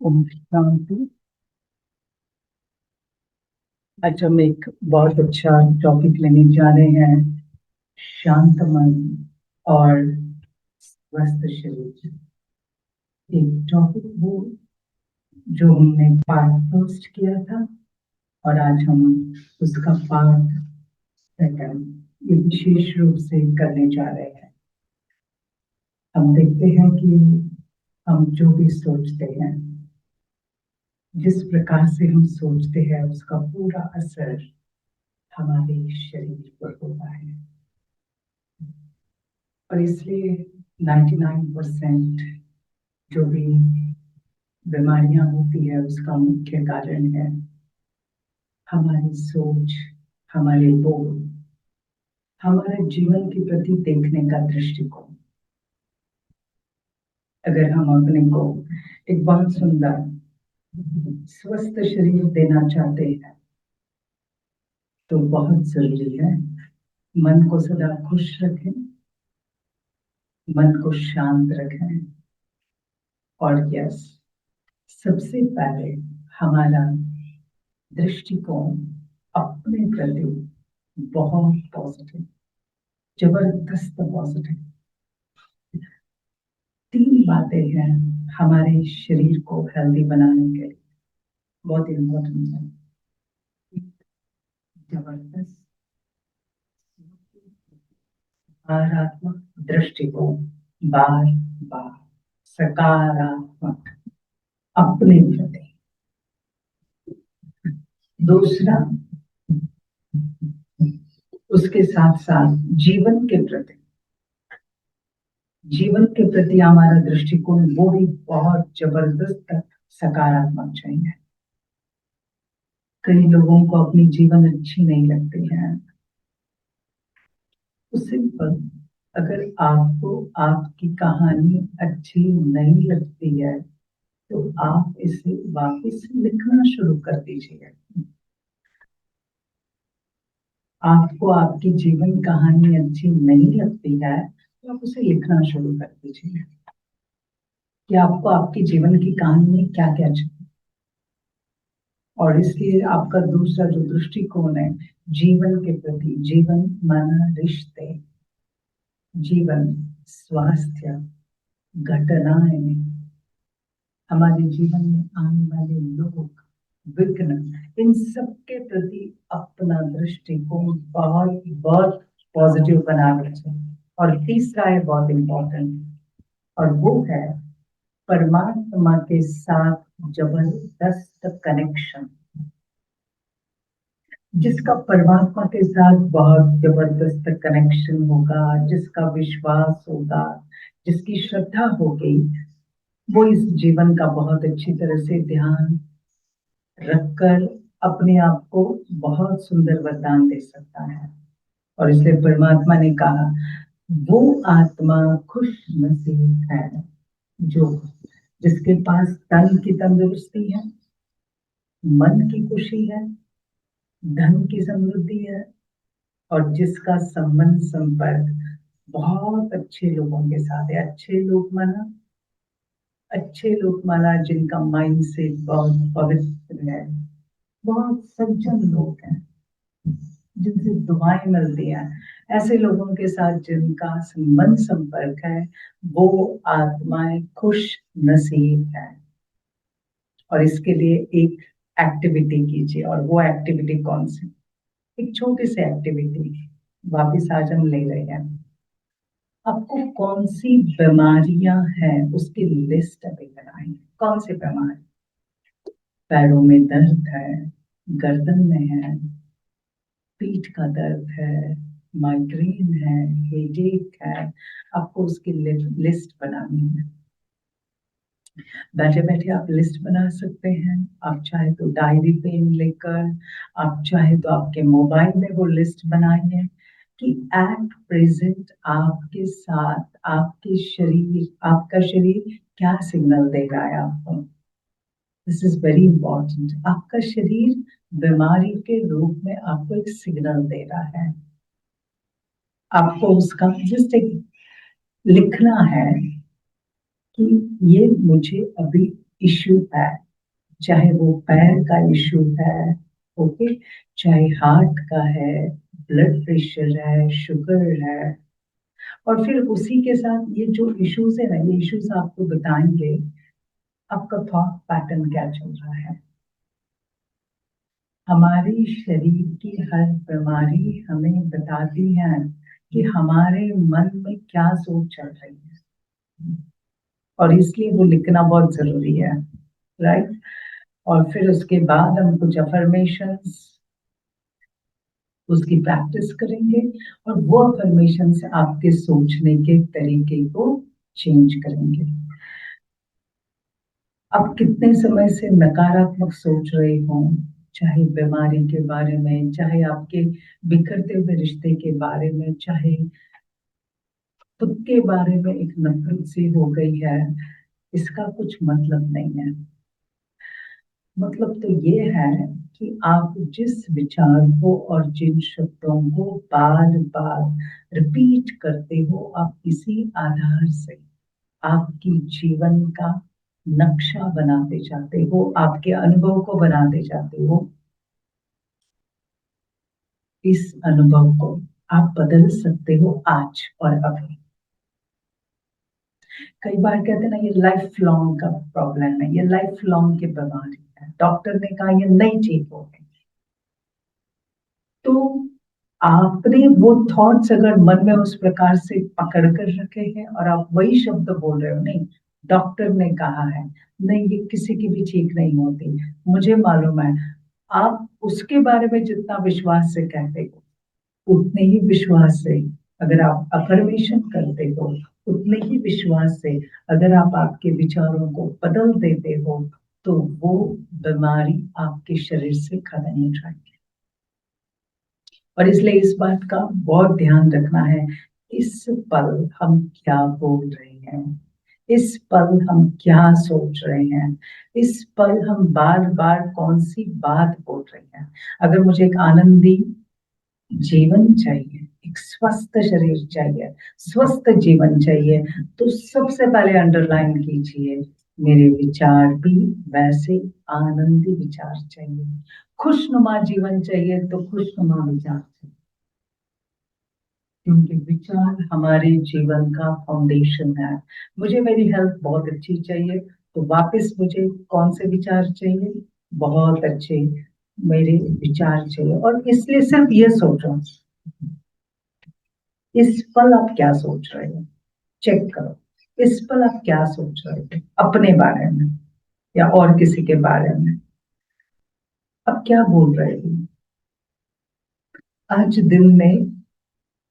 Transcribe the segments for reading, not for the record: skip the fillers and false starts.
ओम शांति। आज हम एक बहुत अच्छा टॉपिक लेने जा रहे हैं, शांत मन और स्वस्थ शरीर। एक टॉपिक वो जो हमने पार्ट फर्स्ट किया था और आज हम उसका पार्ट सेकंड ये विशेष रूप से करने जा रहे हैं। हम देखते हैं कि हम जो भी सोचते हैं, जिस प्रकार से हम सोचते हैं उसका पूरा असर हमारे शरीर पर होता है। और इसलिए 99% जो भी बीमारियां होती है उसका मुख्य कारण है हमारी सोच, हमारे बोल, हमारे जीवन के प्रति देखने का दृष्टिकोण। अगर हम अपने को एक बहुत सुंदर स्वस्थ शरीर देना चाहते हैं तो बहुत जरूरी है मन को सदा खुश रखें, मन को शांत रखें। और यस, सबसे पहले हमारा दृष्टिकोण अपने प्रति बहुत पॉजिटिव, जबरदस्त पॉजिटिव। तीन बातें हैं हमारे शरीर को हेल्दी बनाने के लिए, बहुत इम्पोर्टेंट है। जबरदस्त सकारात्मक दृष्टिकोण, बार बार सकारात्मक अपने प्रति। दूसरा, उसके साथ साथ जीवन के प्रति हमारा दृष्टिकोण वो भी बहुत जबरदस्त सकारात्मक चाहिए। कई लोगों को अपनी जीवन अच्छी नहीं लगती है। सिंपल, अगर आपको आपकी कहानी अच्छी नहीं लगती है तो आप इसे वापस लिखना शुरू कर दीजिए। आपको आपकी जीवन कहानी अच्छी नहीं लगती है तो आप उसे लिखना शुरू कर दीजिए कि आपको आपकी जीवन की कहानी में क्या क्या चाहिए। और इसलिए आपका दूसरा जो दृष्टिकोण है जीवन के प्रति, जीवन माना रिश्ते, जीवन, स्वास्थ्य, घटनाएं, हमारे जीवन में आने वाले लोग, विघ्न, इन सब के प्रति अपना दृष्टिकोण बहुत बहुत पॉजिटिव बना रखें। और तीसरा है बहुत इंपॉर्टेंट, और वो है परमात्मा के साथ जबरदस्त कनेक्शन। जिसका परमात्मा के साथ बहुत जबरदस्त कनेक्शन होगा, जिसका विश्वास होगा, जिसकी श्रद्धा होगी, वो इस जीवन का बहुत अच्छी तरह से ध्यान रखकर अपने आप को बहुत सुंदर वरदान दे सकता है। और इसलिए परमात्मा ने कहा, वो आत्मा खुश नसीब है जो जिसके पास तन की तंदुरुस्ती है, मन की खुशी है, धन की समृद्धि है, और जिसका संबंध संपर्क बहुत अच्छे लोगों के साथ है। अच्छे लोग माना जिनका माइंड से बहुत पवित्र है, बहुत सज्जन लोग हैं जिनसे दुआएं मिलती हैं, ऐसे लोगों के साथ जिनका संबंध संपर्क है, वो आत्माएं खुश नसीब है। और इसके लिए एक एक्टिविटी कीजिए, और वो एक्टिविटी कौन सी? एक छोटी सी एक्टिविटी वापिस आज हम ले रहे हैं। आपको कौन सी बीमारियां हैं उसकी लिस्ट अभी बनाई। कौन सी बीमारी? पैरों में दर्द है, गर्दन में है, पीठ का दर्द है, माइग्रेन है, हेडेक है, आपको उसकी लिस्ट बनानी है। बैठे बैठे आप लिस्ट बना सकते हैं। आप चाहे तो डायरी पेन लेकर, आप चाहे तो आपके मोबाइल में वो लिस्ट बनाइए कि एट प्रेजेंट आपके साथ आपका शरीर क्या सिग्नल दे रहा है आपको। This is very important. आपका शरीर बीमारी के रूप में आपको एक सिग्नल दे रहा है। आपको उसका जस्ट एक लिखना है कि ये मुझे अभी इश्यू है, चाहे वो पैर का इश्यू है, ओके, चाहे हार्ट का है, ब्लड प्रेशर है, शुगर है, और फिर उसी के साथ ये जो इश्यूज है ना, ये इश्यूज आपको बताएंगे आपका थॉट पैटर्न क्या चल रहा है। हमारी शरीर की हर बीमारी हमें बताती है कि हमारे मन में क्या सोच चल रही है, और इसलिए वो लिखना बहुत जरूरी है, राइट। और फिर उसके बाद हम कुछ अफर्मेशंस उसकी प्रैक्टिस करेंगे, और वो अफर्मेशंस आपके सोचने के तरीके को चेंज करेंगे। आप कितने समय से नकारात्मक सोच रहे हो, चाहे बीमारी के बारे में, चाहे आपके बिखरते हुए रिश्ते के बारे में, चाहे खुद के बारे में एक नफरत सी हो गई है, इसका कुछ मतलब नहीं है। मतलब तो ये है कि आप जिस विचार को और जिन शब्दों को बार बार रिपीट करते हो, आप इसी आधार से आपकी जीवन का नक्शा बनाते जाते हो, आपके अनुभव को बनाते जाते हो। इस अनुभव को आप बदल सकते हो आज और अभी। कई बार कहते हैं ना, ये लाइफ लॉन्ग का प्रॉब्लम है, ये लाइफ लॉन्ग की बीमारी है, डॉक्टर ने कहा ये नहीं ठीक होगी। तो आपने वो थॉट्स अगर मन में उस प्रकार से पकड़ कर रखे हैं और आप वही शब्द बोल रहे हो, नहीं डॉक्टर ने कहा है, नहीं ये किसी की भी ठीक नहीं होती, मुझे मालूम है, आप उसके बारे में जितना विश्वास से कहते हो, उतने ही विश्वास से अगर आप अफर्मेशन करते हो, उतने ही विश्वास से अगर आप आपके विचारों को बदल देते हो, तो वो बीमारी आपके शरीर से खत्म हो जाएगी। और इसलिए इस बात का बहुत ध्यान रखना है, इस पल हम क्या बोल रहे हैं, इस पल हम क्या सोच रहे हैं, इस पल हम बार बार कौन सी बात बोल रहे हैं। अगर मुझे एक आनंदी जीवन चाहिए, एक स्वस्थ शरीर चाहिए, स्वस्थ जीवन चाहिए, तो सबसे पहले अंडरलाइन कीजिए, मेरे विचार भी वैसे आनंदी विचार चाहिए। खुशनुमा जीवन चाहिए तो खुशनुमा विचार चाहिए, क्योंकि विचार हमारे जीवन का फाउंडेशन है। मुझे मेरी हेल्थ बहुत अच्छी चाहिए, तो वापस मुझे कौन से विचार चाहिए, बहुत अच्छे मेरे विचार चाहिए। और इसलिए सिर्फ ये सोचो, इस पल आप क्या सोच रहे हो, चेक करो, इस पल आप क्या सोच रहे हो अपने बारे में या और किसी के बारे में, अब क्या बोल रहे हो। आज दिन में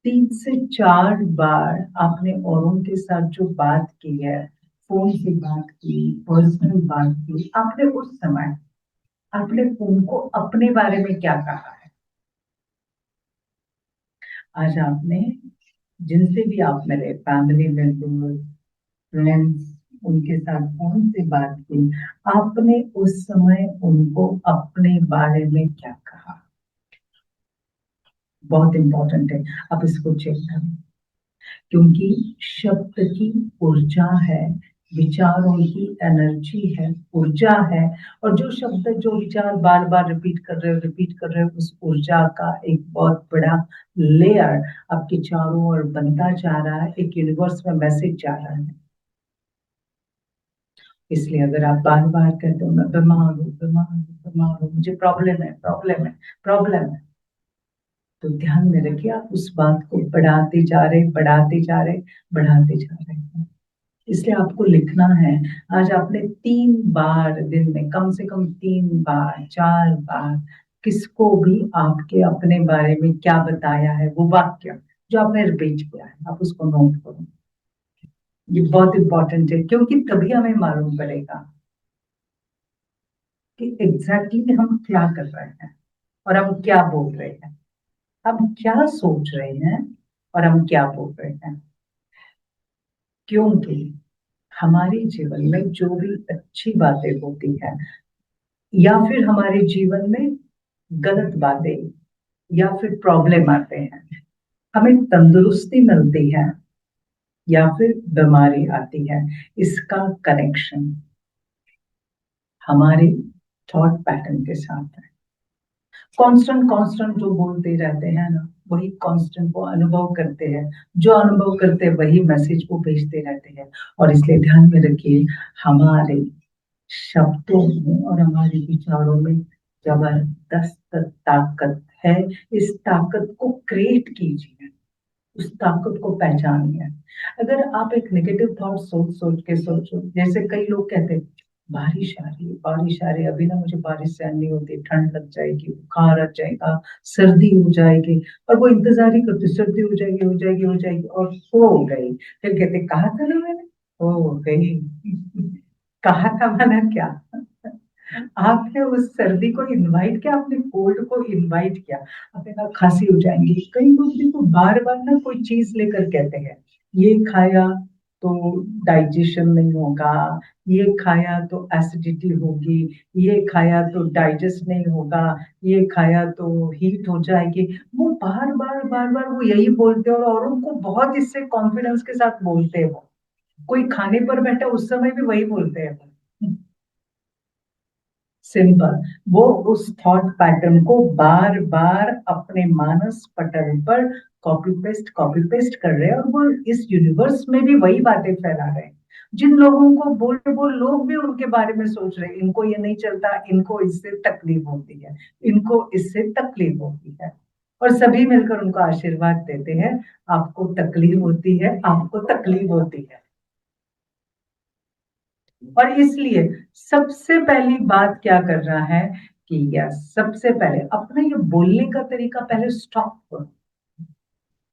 3 से 4 बार आपने औरों के साथ जो बात की है, फोन से बात की, पर्सनल बात की, आपने उस समय आपने उनको अपने बारे में क्या कहा है। आज आपने जिनसे भी आप मिले, फैमिली मेंबर, फ्रेंड्स, उनके साथ फोन से बात की, आपने उस समय उनको अपने बारे में क्या कहा, बहुत इंपॉर्टेंट है। आप इसको चेक करें, क्योंकि शब्द की ऊर्जा है, विचारों की एनर्जी है, ऊर्जा है। और जो शब्द, जो विचार बार बार रिपीट कर रहे हो, उस ऊर्जा का एक बहुत बड़ा लेयर आपके चारों ओर बनता जा रहा है, एक यूनिवर्स में मैसेज जा रहा है। इसलिए अगर आप बार बार कहते हो मैं बीमार हूँ, बीमार हूँ, बीमार हूँ, मुझे प्रॉब्लम है, प्रॉब्लम है, प्रॉब्लम है, तो ध्यान में रखिए आप उस बात को बढ़ाते जा रहे, बढ़ाते जा रहे, बढ़ाते जा रहे हैं। इसलिए आपको लिखना है। आज आपने 3 बार दिन में, कम से कम 3 बार, 4 बार किसको भी आपके अपने बारे में क्या बताया है, वो वाक्य जो आपने रिपीट किया है, आप उसको नोट करो। ये बहुत इंपॉर्टेंट है, क्योंकि तभी हमें मालूम पड़ेगा कि एग्जैक्टली हम क्या कर रहे हैं और हम क्या बोल रहे हैं, हम क्या सोच रहे हैं और हम क्या बोल रहे हैं। क्योंकि हमारे जीवन में जो भी अच्छी बातें होती है, या फिर हमारे जीवन में गलत बातें या फिर प्रॉब्लम आते हैं, हमें तंदुरुस्ती मिलती है या फिर बीमारी आती है, इसका कनेक्शन हमारे थॉट पैटर्न के साथ है। कांस्टेंट कांस्टेंट जो बोलते रहते हैं ना, वही कांस्टेंट वो अनुभव करते हैं। जो अनुभव करते हैं वही मैसेज को भेजते रहते हैं। और इसलिए ध्यान में रखिए, हमारे शब्दों में और हमारे विचारों में जबरदस्त ताकत है। इस ताकत को क्रिएट कीजिए, उस ताकत को पहचानिए। अगर आप एक नेगेटिव थॉट सोच सोच के सोचो, जैसे कई लोग कहते हैं बारिश आ रही है, बारिश आ रही है, अभी ना मुझे बारिश सहन नहीं होती, ठंड लग जाएगी, बुखार आ जाएगा, सर्दी हो जाएगी, और वो इंतजार ही करते सर्दी हो जाएगी, हो जाएगी, हो जाएगी, और हो गई। फिर कहते कहा था ना मैंने, हो गई। कहा था माना क्या? आपने उस सर्दी को इनवाइट किया, आपने कोल्ड को इनवाइट किया। आपने कहा खांसी हो जाएंगी। कई लोग देखो बार बार ना कोई चीज लेकर कहते हैं ये खाया तो डाइजेशन नहीं होगा, ये खाया तो एसिडिटी होगी, ये खाया तो डाइजेस्ट नहीं होगा, ये खाया तो हीट हो जाएगी। वो बार बार बार बार वो यही बोलते हैं, और औरों को बहुत इससे कॉन्फिडेंस के साथ बोलते हैं। वो कोई खाने पर बैठा उस समय भी वही बोलते हैं। सिंपल, वो उस थॉट पैटर्न को बार बार अपने मानस पटल पर कॉपी पेस्ट कर रहे हैं, और वो इस यूनिवर्स में भी वही बातें फैला रहे हैं। जिन लोगों को बोल वो लोग भी उनके बारे में सोच रहे हैं, इनको ये नहीं चलता, इनको इससे तकलीफ होती है, इनको इससे तकलीफ होती है, और सभी मिलकर उनको आशीर्वाद देते हैं, आपको तकलीफ होती है, आपको तकलीफ होती है। और इसलिए सबसे पहली बात क्या कर रहा है कि यस, सबसे पहले अपना ये बोलने का तरीका पहले स्टॉप करो।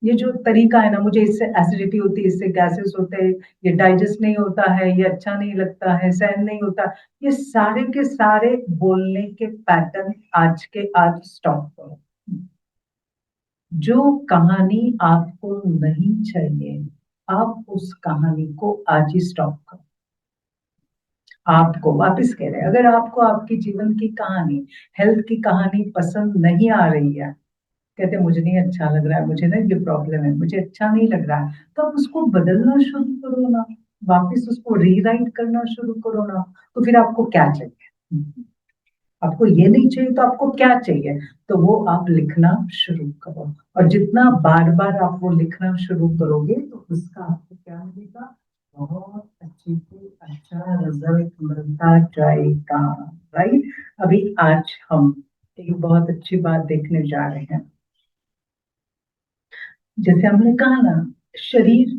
ये जो तरीका है ना, मुझे इससे एसिडिटी होती है, इससे गैसेस होते हैं, ये डाइजेस्ट नहीं होता है, ये अच्छा नहीं लगता है, सहन नहीं होता, ये सारे के सारे बोलने के पैटर्न आज के आज स्टॉप करो। जो कहानी आपको नहीं चाहिए, आप उस कहानी को आज ही स्टॉप करो। आपको वापस कह रहे हैं, अगर आपको आपकी जीवन की कहानी, हेल्थ की कहानी पसंद नहीं आ रही है, कहते मुझे नहीं अच्छा लग रहा है, मुझे ना ये प्रॉब्लम है, मुझे अच्छा नहीं लग रहा है, तो आप उसको बदलना शुरू करो ना, वापस उसको रीराइट करना शुरू करो ना। तो फिर आपको क्या चाहिए? आपको ये नहीं चाहिए तो आपको क्या चाहिए? तो वो आप लिखना शुरू करो, और जितना बार बार आप वो लिखना शुरू करोगे तो उसका आपको क्या मिलेगा? बहुत अच्छी से अच्छा रिजल्ट मिलता जाएगा। राइट। अभी आज हम एक बहुत अच्छी बात देखने जा रहे हैं। जैसे हमने कहा ना, शरीर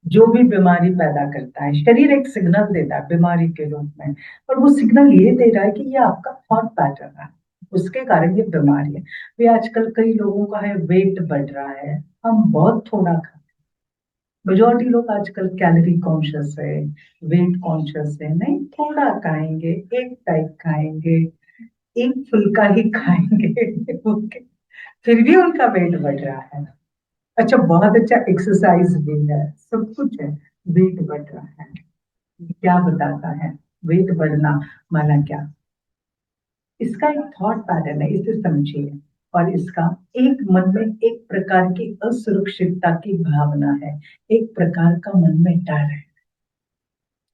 जो भी बीमारी पैदा करता है, शरीर एक सिग्नल देता है बीमारी के रूप में, और वो सिग्नल ये दे रहा है कि ये आपका थॉट पैटर्न है, उसके कारण ये बीमारी है। भी आजकल कई लोगों का है वेट बढ़ रहा है, हम बहुत थोड़ा खाते, मेजोरिटी लोग आजकल कैलोरी कॉन्शियस है, वेट कॉन्शियस है, नहीं थोड़ा खाएंगे, एक टाइप खाएंगे, एक फुल्का ही खाएंगे। ओके, फिर भी उनका वेट बढ़ रहा है। अच्छा, बहुत अच्छा एक्सरसाइज भी है, सब कुछ है, वेट बढ़ रहा है। क्या बताता है वेट बढ़ना माना क्या? इसका एक थॉट पैटर्न है, इसे समझिए। और इसका एक मन में एक प्रकार की असुरक्षितता की भावना है, एक प्रकार का मन में डर है,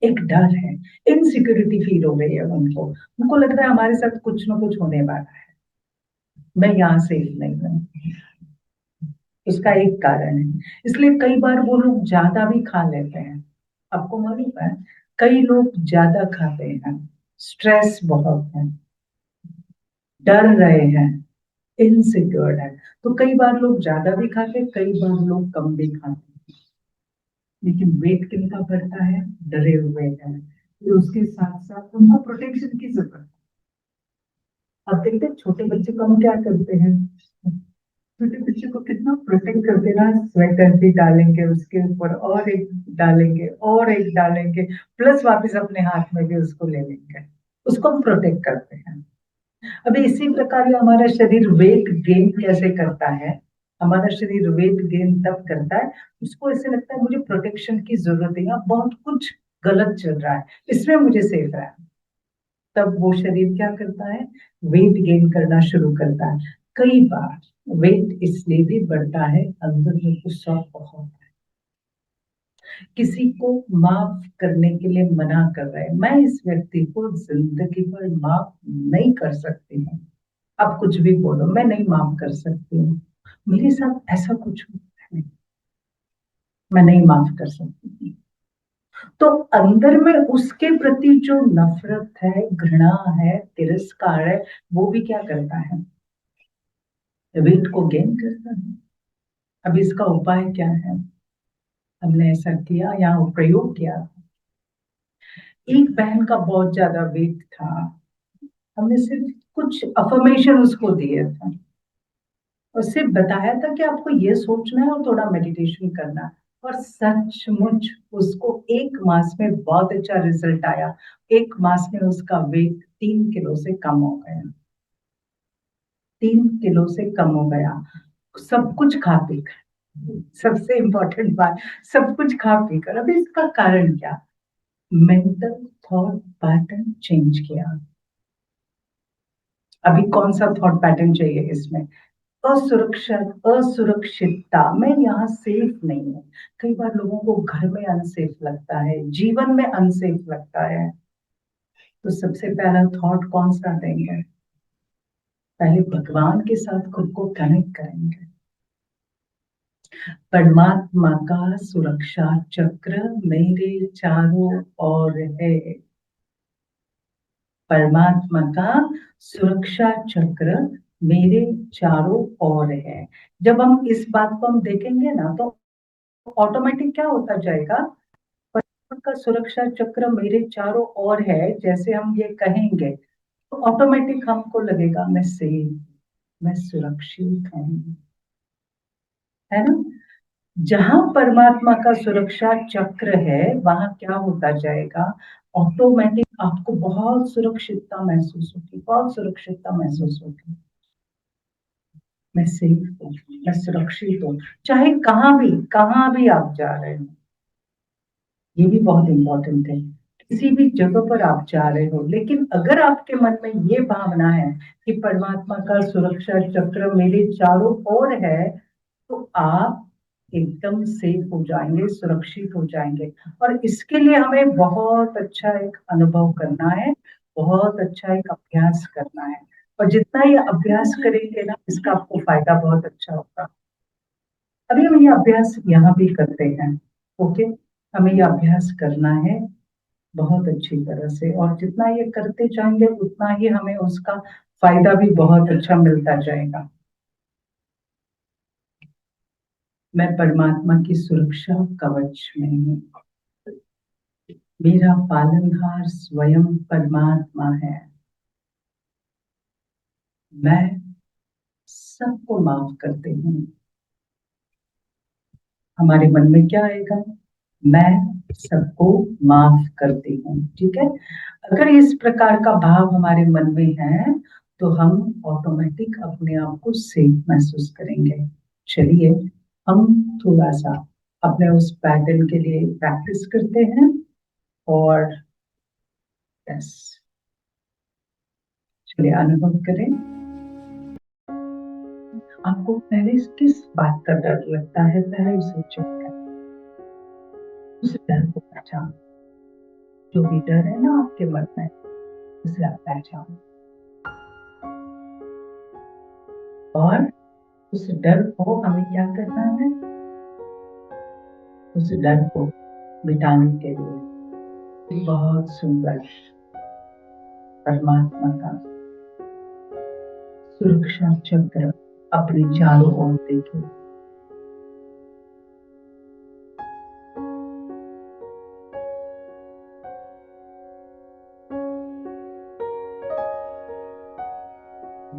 एक डर है, इनसिक्योरिटी फील हो रही है उनको, उनको लग रहा है हमारे साथ कुछ ना कुछ होने वाला है, मैं यहाँ सेफ नहीं हूँ। इसका एक कारण है, इसलिए कई बार वो लोग ज्यादा भी खा लेते हैं। आपको मालूम है, कई लोग ज्यादा खाते हैं, स्ट्रेस बहुत है, डर रहे हैं, इनसिक्योर है, तो कई बार लोग ज्यादा भी खाते हैं, कई बार लोग कम भी खाते हैं। लेकिन वेट किनका बढ़ता है? डरे हुए हैं, फिर उसके साथ साथ उनको प्रोटेक्शन की जरूरत है। अब देखते हैं छोटे बच्चे को हम क्या करते हैं, छोटे बच्चे को कितना प्रोटेक्ट करते हैं ना, स्वेटर भी डालेंगे उसके ऊपर, और एक डालेंगे, और एक डालेंगे, प्लस वापस अपने हाथ में भी उसको ले लेंगे, उसको हम प्रोटेक्ट करते हैं। अभी इसी प्रकार ये हमारा शरीर वेट गेन कैसे करता है? हमारा शरीर वेट गेन तब करता है, उसको ऐसे लगता है मुझे प्रोटेक्शन की जरूरत है, या बहुत कुछ गलत चल रहा है, इसमें मुझे सेफ है। तब वो शरीर क्या करता है? वेट गेन करना शुरू करता है। कई बार वेट इसलिए भी बढ़ता है, अंदर में गुस्सा बहुत है, किसी को माफ करने के लिए मना कर रहे हैं, मैं इस व्यक्ति को जिंदगी भर माफ नहीं कर सकती हूँ, आप कुछ भी बोलो मैं नहीं माफ कर सकती हूँ, मेरे साथ ऐसा कुछ हुआ है, मैं नहीं माफ कर सकती। तो अंदर में उसके प्रति जो नफरत है, घृणा है, तिरस्कार है, वो भी क्या करता है, वेट को गेन करता है। अब इसका उपाय क्या है, हमने ऐसा किया, यहाँ प्रयोग किया। एक बहन का बहुत ज्यादा वेट था, हमने सिर्फ कुछ अफर्मेशन उसको दिए थे और सिर्फ बताया था कि आपको ये सोचना है और थोड़ा मेडिटेशन करना है, और सचमुच उसको 1 मास में बहुत अच्छा रिजल्ट आया। 1 मास में उसका वेट 3 किलो से कम हो गया, 3 किलो से कम हो गया, सब कुछ खा पी कर, सबसे इम्पोर्टेंट बात, सब कुछ खा पी कर। अब इसका कारण क्या, मेंटल थॉट पैटर्न चेंज किया। अभी कौन सा थॉट पैटर्न चाहिए इसमें, असुरक्षित, असुरक्षितता, मैं यहाँ सेफ नहीं हूँ। कई बार लोगों को घर में अनसेफ लगता है, जीवन में अनसेफ लगता है, तो सबसे पहला थॉट कौन सा देंगे, पहले भगवान के साथ खुद को कनेक्ट करेंगे। परमात्मा का सुरक्षा चक्र मेरे चारों ओर है, परमात्मा का सुरक्षा चक्र मेरे चारों ओर है। जब हम इस बात को हम देखेंगे ना, तो ऑटोमेटिक क्या होता जाएगा, परमात्मा का सुरक्षा चक्र मेरे चारों ओर है, जैसे हम ये कहेंगे तो ऑटोमेटिक हमको लगेगा मैं सेफ, मैं सुरक्षित हूँ, है ना। जहां परमात्मा का सुरक्षा चक्र है वहां क्या होता जाएगा, ऑटोमेटिक आपको बहुत सुरक्षितता महसूस होगी, बहुत सुरक्षितता महसूस होगी। मैं सेफ हूँ, मैं सुरक्षित हूँ, चाहे कहाँ भी आप जा रहे हो, ये भी बहुत इंपॉर्टेंट है। किसी भी जगह पर आप जा रहे हो, लेकिन अगर आपके मन में ये भावना है कि परमात्मा का सुरक्षा चक्र मेरे चारों ओर है, तो आप एकदम सेफ हो जाएंगे, सुरक्षित हो जाएंगे। और इसके लिए हमें बहुत अच्छा एक अनुभव करना है, बहुत अच्छा एक अभ्यास करना है, और जितना ये अभ्यास करेंगे ना, इसका आपको फायदा बहुत अच्छा होगा। अभी हम ये अभ्यास यहाँ भी करते हैं, ओके, हमें ये अभ्यास करना है बहुत अच्छी तरह से, और जितना ये करते जाएंगे उतना ही हमें उसका फायदा भी बहुत अच्छा मिलता जाएगा। मैं परमात्मा की सुरक्षा कवच में हूँ, मेरा पालनहार स्वयं परमात्मा है, मैं सबको माफ करती हूँ। हमारे मन में क्या आएगा, मैं सबको माफ करती हूँ, ठीक है। अगर इस प्रकार का भाव हमारे मन में है, तो हम ऑटोमेटिक अपने आप को सेफ महसूस करेंगे। चलिए हम थोड़ा सा अपने उस पैटर्न के लिए प्रैक्टिस करते हैं, और यस, चलिए अनुभव करें। आपको पहले किस बात का डर लगता है, पहले उसे चेक करें, उस डर को पहचान, जो भी डर है ना आपके मन में, उसे आप पहचान, और उस डर को हमें क्या करना है, उस डर को मिटाने के लिए बहुत सुंदर परमात्मा का सुरक्षा चक्र अपने चारों ओर देखें।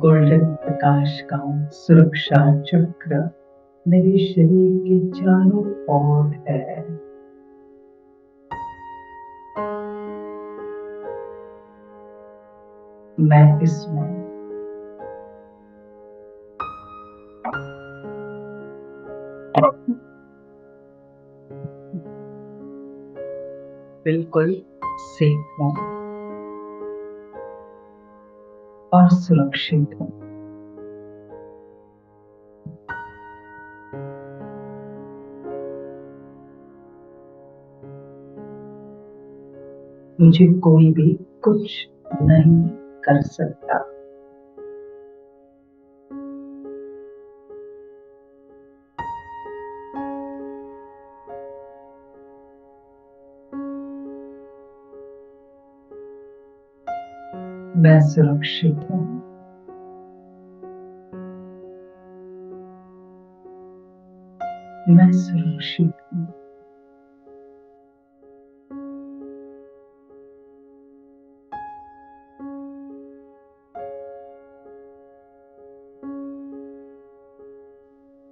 गोल्डन प्रकाश का सुरक्षा चक्र मेरे शरीर के चारों ओर है, मैं इसमें बिल्कुल सेफ हूँ और सुरक्षित हूँ। मुझे कोई भी कुछ नहीं कर सकता। मैं सुरक्षित हूँ। मैं सुरक्षित हूँ।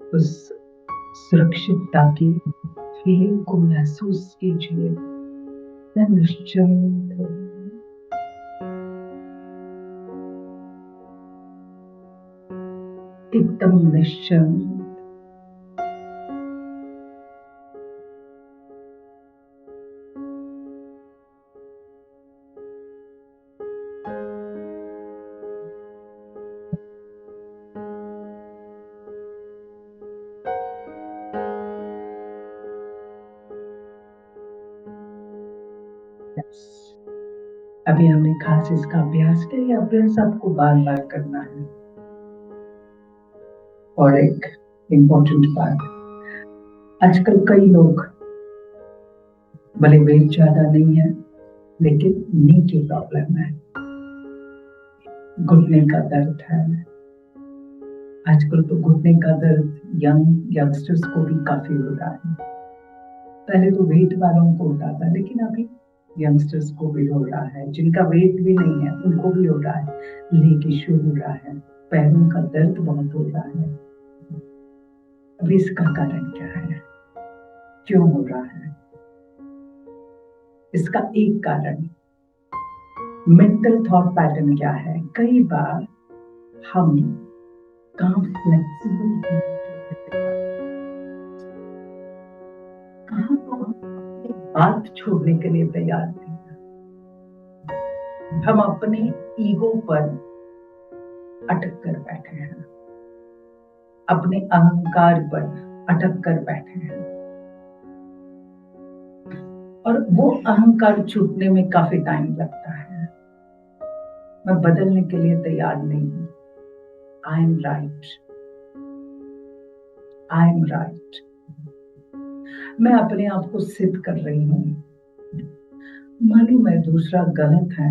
उस सुरक्षितता की फीलिंग को महसूस कीजिए। मैं निश्चिंत हूँ। एकदम निश्चिंत। अभी हमने खास इसका अभ्यास किया। ये अभ्यास आपको बार बार करना है। और एक इम्पोर्टेंट बात, आजकल कई लोग भले वेट ज्यादा नहीं है लेकिन नी की प्रॉब्लम है, घुटने का दर्द है। आजकल तो घुटने का दर्द यंगस्टर्स को भी काफी हो रहा है। पहले तो वेट वालों को होता था लेकिन अभी यंगस्टर्स को भी हो रहा है। जिनका वेट भी नहीं है उनको भी हो रहा है। लेग इश्यू हो रहा है, पैरों का दर्द बहुत हो रहा है। अब इसका कारण क्या है, क्यों हो रहा है? इसका एक कारण मेंटल थॉट पैटर्न क्या है। कई बार हम कहाँ फ्लेक्सिबल, कहाँ तो हम अपनी बात छोड़ने के लिए तैयार नहीं। हम अपने ईगो पर अटक कर बैठे हैं, अपने अहंकार पर अटक कर बैठे हैं। और वो अहंकार छूटने में काफी टाइम लगता है। मैं बदलने के लिए तैयार नहीं हूं। I am right, I am right. मैं अपने आप को सिद्ध कर रही हूं। मालूम है दूसरा गलत है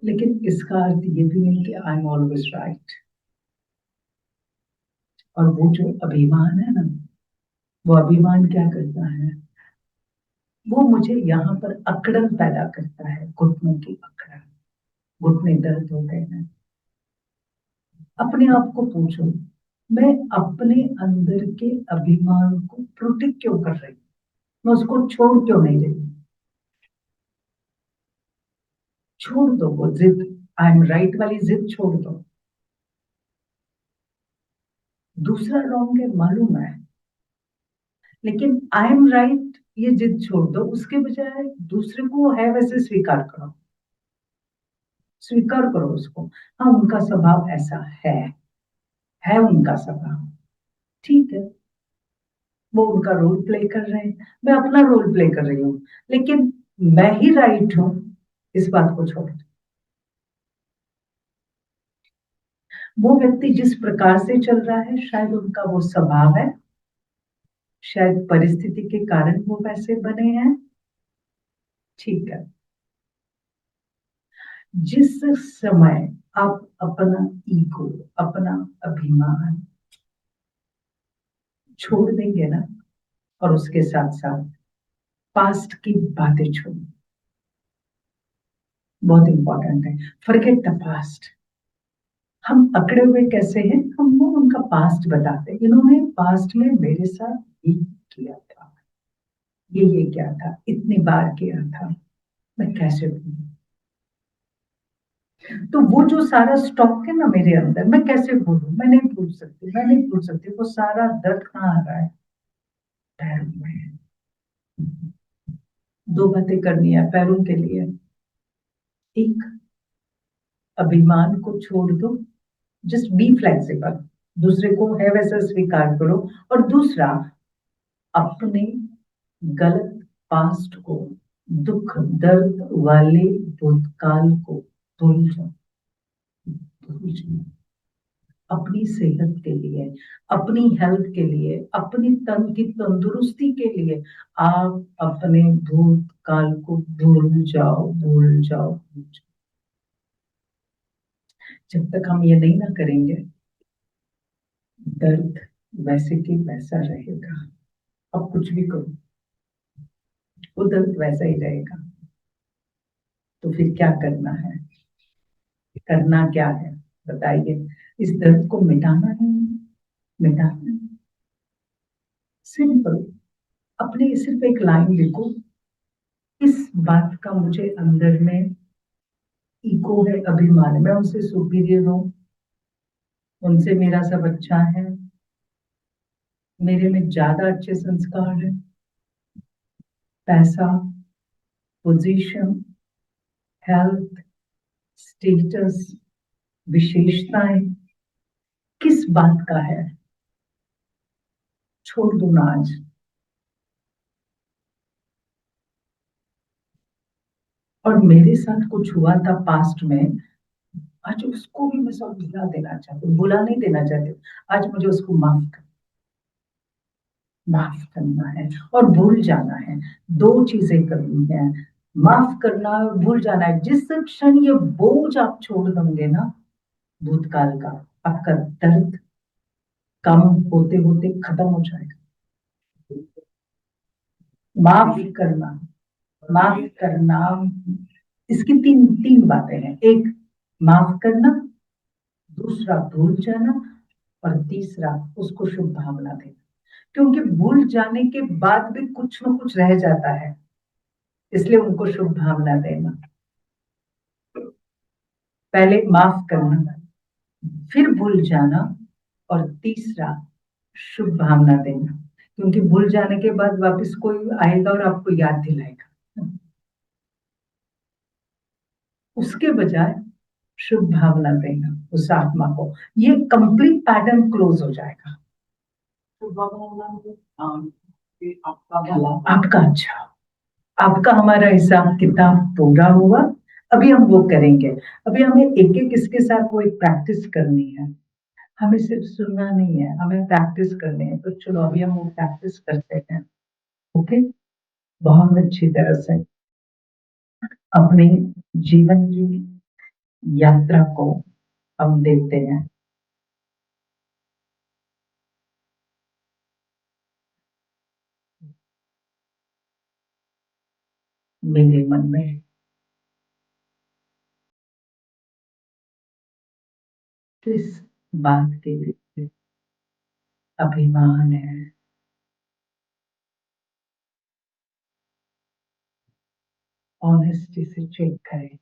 लेकिन इसका अर्थ ये भी नहीं कि आई एम ऑलवेज राइट। और वो जो अभिमान है ना, वो अभिमान क्या करता है, वो मुझे यहाँ पर अकड़न पैदा करता है। घुटनों की अकड़न, घुटने दर्द होते हैं। अपने आप को पूछो, मैं अपने अंदर के अभिमान को प्रोटेक्ट क्यों कर रही हूँ? मैं उसको छोड़ क्यों नहीं रही? छोड़ दो वो जिद, आई एम राइट वाली जिद छोड़ दो। दूसरा रॉन्ग है मालूम है, लेकिन आई एम राइट ये जिद छोड़ दो। उसके बजाय दूसरे को है वैसे स्वीकार करो। स्वीकार करो उसको। हाँ उनका स्वभाव ऐसा है उनका स्वभाव, ठीक है। वो उनका रोल प्ले कर रहे हैं, मैं अपना रोल प्ले कर रही हूँ, लेकिन मैं ही राइट हूं, इस बात को छोड़ दो। वो व्यक्ति जिस प्रकार से चल रहा है शायद उनका वो स्वभाव है, शायद परिस्थिति के कारण वो वैसे बने हैं, ठीक है। जिस समय आप अपना ईगो, अपना अभिमान छोड़ देंगे ना, और उसके साथ साथ पास्ट की बातें छोड़, बहुत इंपॉर्टेंट है। Forget the past. हम अकड़े हुए कैसे हैं, हमको उनका पास्ट बताते हैं। इन्होंने पास्ट में मेरे साथ ये किया था, ये क्या था, इतनी बार किया था, मैं कैसे भूलूं? तो वो जो सारा स्टॉक है ना मेरे अंदर, मैं कैसे भूलूं? मैं नहीं भूल सकती, मैं नहीं भूल सकती। वो सारा दर्द कहाँ आ रहा है? पैरों में। दो बातें करनी है पैरों के लिए। एक, अभिमान को छोड़ दो, जस्ट बी फ्लेक्सिबल, दूसरे को है वैसा स्वीकार करो। और दूसरा, अपने गलत पास्ट को दुख दर्द वाले भूतकाल को भूल जाओ, भूल जाओ। अपनी सेहत के लिए, अपनी हेल्थ के लिए, अपनी तन की तंदुरुस्ती के लिए आप अपने भूतकाल को भूल जाओ, भूल जाओ, भूल जाओ। जब तक हम ये नहीं ना करेंगे, दर्द वैसे की वैसा रहेगा। अब कुछ भी करो, वो दर्द वैसा ही रहेगा। तो फिर क्या करना है? करना क्या है बताइए? इस दर्द को मिटाना है, मिटाना है। सिंपल। अपने सिर्फ एक लाइन लिखो, इस बात का मुझे अंदर में ईगो है, अभिमान है, मैं उनसे सुपीरियर हूँ, उनसे मेरा सब अच्छा है, मेरे में ज्यादा अच्छे संस्कार है, पैसा, पोजीशन, हेल्थ, स्टेटस, विशेषताएं किस बात का है? छोड़ दो ना आज। और मेरे साथ कुछ हुआ था पास्ट में, आज उसको भी मैं सब भुला देना चाहती हूँ, भुला नहीं देना चाहती हूँ। आज मुझे उसको माफ करना है और भूल जाना है। दो चीजें करनी है, माफ करना और भूल जाना है। जिस क्षण ये बोझ आप छोड़ दोगे ना भूतकाल का, आपका दर्द कम होते होते खत्म हो जाएगा। माफ करना, माफ करना, इसकी तीन तीन बातें हैं। एक, माफ करना। दूसरा, भूल जाना। और तीसरा, उसको शुभ भावना देना। क्योंकि भूल जाने के बाद भी कुछ ना कुछ रह जाता है, इसलिए उनको शुभ भावना देना। पहले माफ करना, फिर भूल जाना, और तीसरा शुभ भावना देना। क्योंकि भूल जाने के बाद वापस कोई आएगा और आपको याद दिलाएगा, उसके बजाय शुभ भावना देना उस आत्मा को, ये कंप्लीट पैटर्न क्लोज हो जाएगा। शुभ भावना, आपका भला, आपका अच्छा, आपका हमारा हिसाब किताब पूरा हुआ। अभी हम वो करेंगे। अभी हमें एक एक इसके साथ वो एक प्रैक्टिस करनी है। हमें सिर्फ सुनना नहीं है, हमें प्रैक्टिस करनी है। तो चलो अभी हम वो प्रैक्टिस करते हैं। ओके, बहुत अच्छी तरह से अपने जीवन की यात्रा को हम देखते हैं। मेरे मन में किस बात के लिए अभिमान है? ऑनेस्टी से चेक करें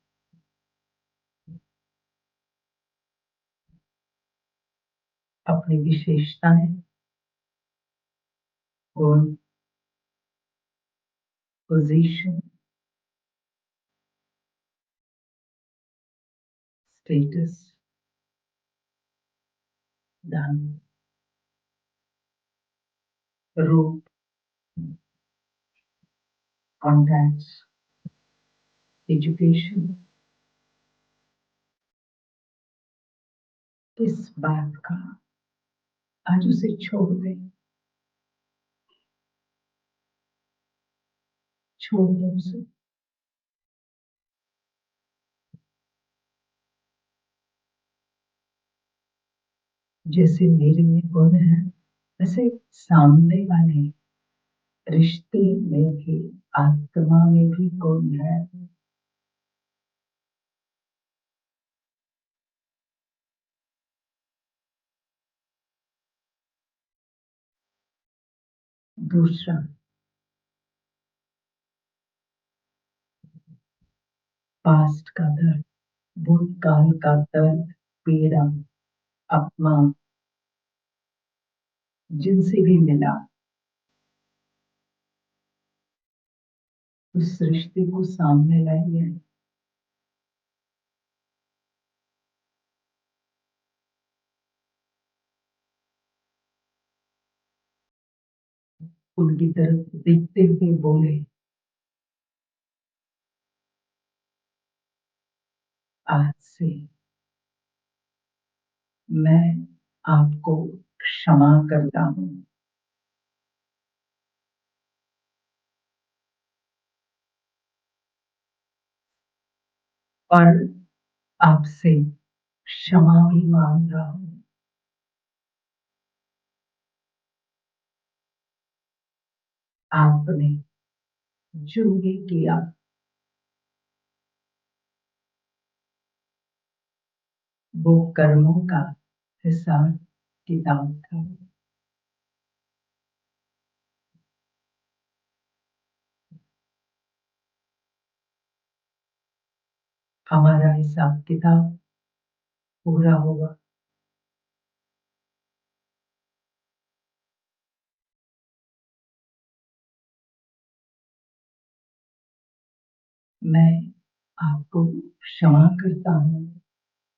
अपनी विशेषताएं, गुण, पोजीशन, स्टेटस, धन, रूप, कॉन्टैक्ट्स, एजुकेशन। किस बात का? आज उसे छोड़ दें, छोड़ दो उसे। जैसे मेरे में गुण है, वैसे सामने वाले रिश्ते में भी, आत्मा में भी गुण है। दूसरा, पास्ट का दर्द, भूतकाल का दर्द, पीड़ा, अपमान, जिनसे भी मिला, उस रिश्ते को सामने लाइए। उनकी तरफ देखते हुए बोले, आज से मैं आपको क्षमा करता हूँ और आपसे क्षमा भी मांग रहा हूँ। आपने जो भी किया वो कर्मों का हिसाब किताब था। हमारा हिसाब किताब पूरा होगा। मैं आपको क्षमा करता हूँ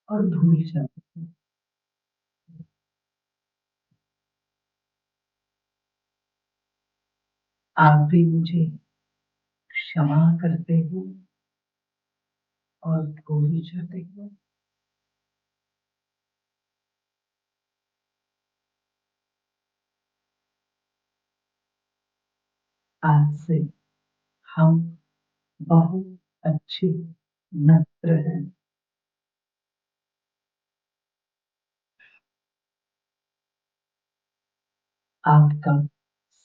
और भूल जाता हूँ। आप भी मुझे क्षमा करते हो और भूल जाते हो। आज से हम बहुत अच्छे मित्र हैं। आपका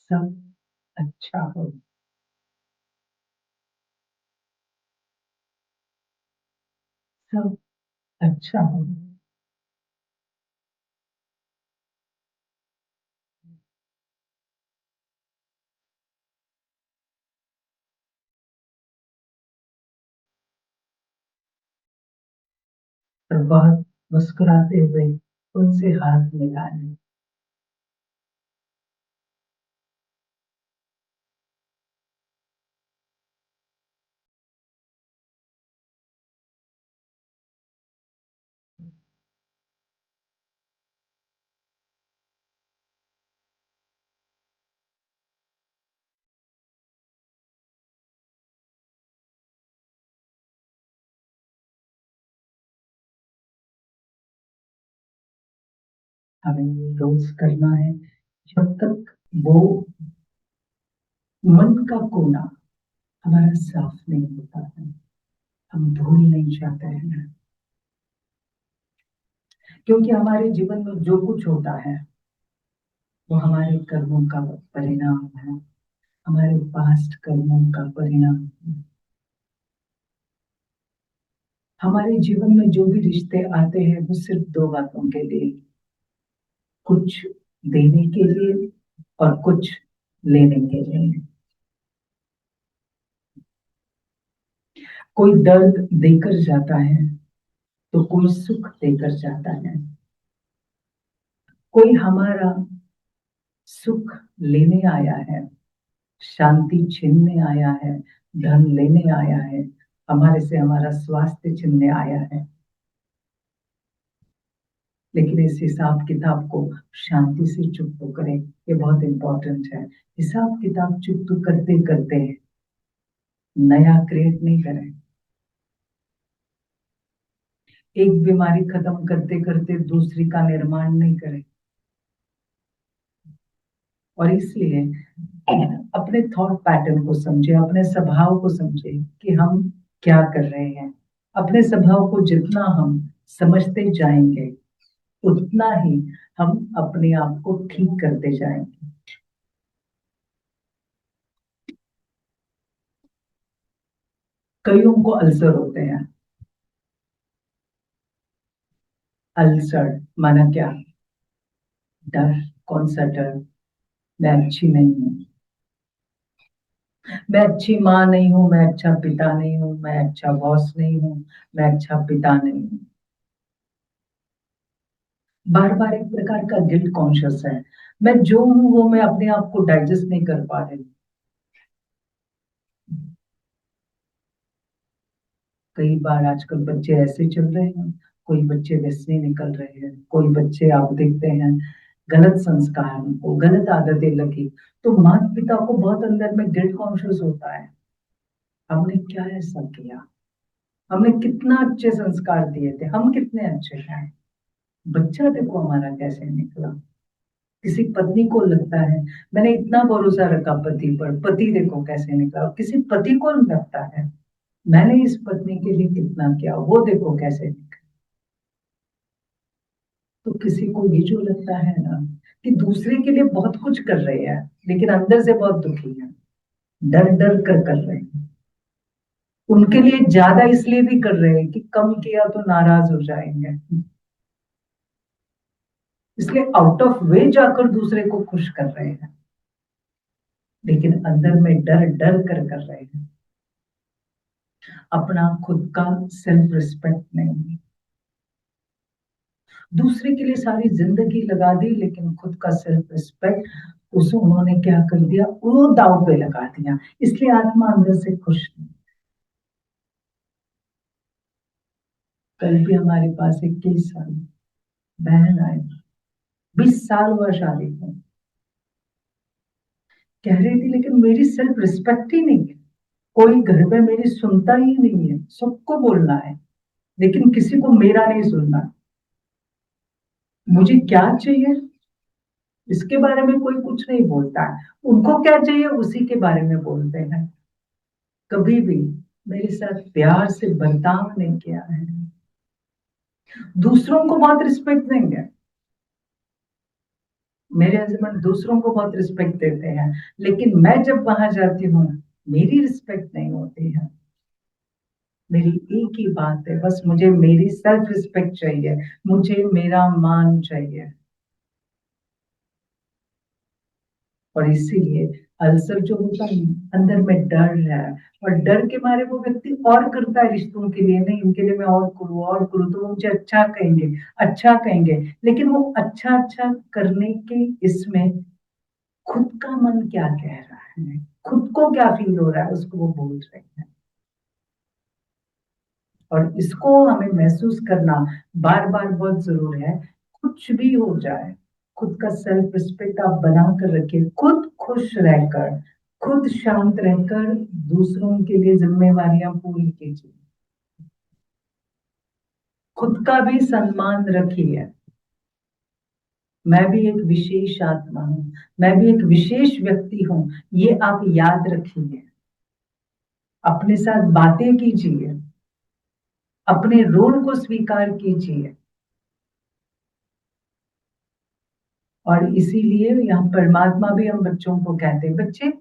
सब अच्छा हो। सब अच्छा हो। और बहुत मुस्कुराते हुए उनसे हाथ मिलाए। हमें ये रोज करना है जब तक वो मन का कोना हमारा साफ नहीं होता है। हम भूल नहीं जाते हैं क्योंकि हमारे जीवन में जो कुछ होता है वो हमारे कर्मों का परिणाम है। हमारे पास्ट कर्मों का परिणाम है। हमारे जीवन में जो भी रिश्ते आते हैं वो सिर्फ दो बातों के लिए, कुछ देने के लिए और कुछ लेने के लिए। कोई दर्द देकर जाता है तो कोई सुख देकर जाता है। कोई हमारा सुख लेने आया है, शांति छीनने आया है, धन लेने आया है, हमारे से हमारा स्वास्थ्य छीनने आया है। लेकिन इस हिसाब किताब को शांति से चुप करें, ये बहुत इंपॉर्टेंट है। हिसाब किताब चुप करते करते नया क्रिएट नहीं करें। एक बीमारी खत्म करते करते दूसरी का निर्माण नहीं करें। और इसलिए अपने थॉट पैटर्न को समझे, अपने स्वभाव को समझे कि हम क्या कर रहे हैं। अपने स्वभाव को जितना हम समझते जाएंगे उतना ही हम अपने आप को ठीक करते जाएंगे। कईयों को अल्सर होते हैं। अल्सर माना क्या? डर। कौन सा डर? मैं अच्छी नहीं हूँ, मैं अच्छी माँ नहीं हूँ, मैं अच्छा पिता नहीं हूँ, मैं अच्छा बॉस नहीं हूँ, मैं अच्छा पिता नहीं हूँ। बार बार एक प्रकार का गिल्ट कॉन्शियस है। मैं जो हूँ वो मैं अपने आप को डाइजेस्ट नहीं कर पा रही। कई बार आजकल बच्चे ऐसे चल रहे हैं, कोई बच्चे वैसे ही निकल रहे हैं, कोई बच्चे आप देखते हैं गलत संस्कार को, गलत आदतें लगी तो माता पिता को बहुत अंदर में गिल्ट कॉन्शियस होता है। हमने क्या ऐसा किया? हमने कितना अच्छे संस्कार दिए थे, हम कितने अच्छे हैं। बच्चा देखो हमारा कैसे निकला। किसी पत्नी को लगता है मैंने इतना भरोसा रखा पति पर, पति देखो कैसे निकला। किसी पति को लगता है मैंने इस पत्नी के लिए कितना किया, वो देखो कैसे निकला। तो किसी को ये जो लगता है ना कि दूसरे के लिए बहुत कुछ कर रहे हैं लेकिन अंदर से बहुत दुखी है, डर डर कर रहे हैं, उनके लिए ज्यादा इसलिए भी कर रहे हैं कि कम किया तो नाराज हो जाएंगे, इसलिए आउट ऑफ वे जाकर दूसरे को खुश कर रहे हैं, लेकिन अंदर में डर डर कर रहे हैं। अपना खुद का सेल्फ रिस्पेक्ट नहीं, दूसरे के लिए सारी जिंदगी लगा दी लेकिन खुद का सेल्फ रिस्पेक्ट उसे उन्होंने क्या कर दिया, वो दाव पे लगा दिया, इसलिए आत्मा अंदर से खुश नहीं। कल भी हमारे पास 21 साल बहन आई, 20 साल हुआ शादी को, कह रही थी लेकिन मेरी सेल्फ रिस्पेक्ट ही नहीं है, कोई घर पे मेरी सुनता ही नहीं है, सबको बोलना है लेकिन किसी को मेरा नहीं सुनना। मुझे क्या चाहिए इसके बारे में कोई कुछ नहीं बोलता है, उनको क्या चाहिए उसी के बारे में बोलते हैं। कभी भी मेरे साथ प्यार से बर्ताव नहीं किया है। दूसरों को बहुत रिस्पेक्ट देंगे, मेरे हस्बैंड दूसरों को बहुत रिस्पेक्ट देते हैं, लेकिन मैं जब वहां जाती हूँ मेरी रिस्पेक्ट नहीं होती है। मेरी एक ही बात है, बस मुझे मेरी सेल्फ रिस्पेक्ट चाहिए, मुझे मेरा मान चाहिए। और इसीलिए अल्सर जो होता है अंदर में डर है, और डर के मारे वो व्यक्ति और करता है रिश्तों के लिए, नहीं इनके लिए मैं और करूँ तो वो मुझे अच्छा कहेंगे, अच्छा कहेंगे, लेकिन वो अच्छा अच्छा करने के इसमें खुद का मन क्या कह रहा है, खुद को क्या फील हो रहा है उसको वो भूल रहे हैं। और इसको हमें महसूस करना बार बार बहुत जरूरी है। कुछ भी हो जाए खुद का सेल्फ रिस्पेक्ट आप बना कर रखिए, खुद खुश रहकर, खुद शांत रहकर दूसरों के लिए जिम्मेवारियां पूरी कीजिए, खुद का भी सम्मान रखिए। मैं भी एक विशेष आत्मा हूं, मैं भी एक विशेष व्यक्ति हूं, ये आप याद रखिए। अपने साथ बातें कीजिए, अपने रोल को स्वीकार कीजिए। और इसीलिए यहाँ परमात्मा भी हम बच्चों को कहते हैं, बच्चे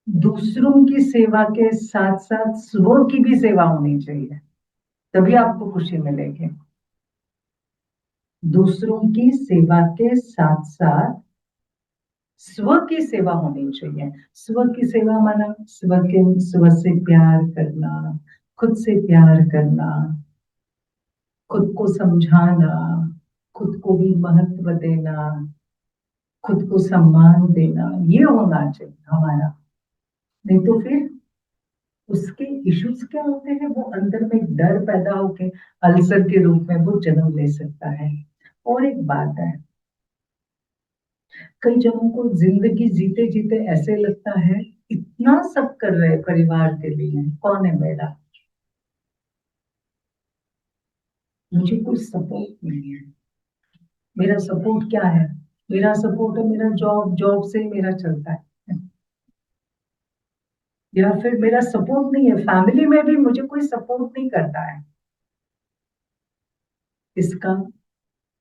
दूसरों की सेवा के साथ साथ स्व की भी सेवा होनी चाहिए, तभी आपको खुशी मिलेगी। दूसरों की सेवा के साथ साथ स्व की सेवा होनी चाहिए। स्व की सेवा माना स्व से प्यार करना, खुद से प्यार करना, खुद को समझाना, खुद को भी महत्व देना, खुद को सम्मान देना, ये होना चाहिए हमारा। नहीं तो फिर उसके इश्यूज क्या होते हैं, वो अंदर में डर पैदा होके अल्सर के रूप में वो जन्म ले सकता है। और एक बात है, कई जनों को जिंदगी जीते जीते ऐसे लगता है इतना सब कर रहे परिवार के लिए, कौन है मेरा, मुझे कोई सपोर्ट नहीं है। मेरा सपोर्ट क्या है, मेरा सपोर्ट है मेरा जॉब, जॉब से मेरा चलता है। या फिर मेरा सपोर्ट नहीं है, फैमिली में भी मुझे कोई सपोर्ट नहीं करता है। इसका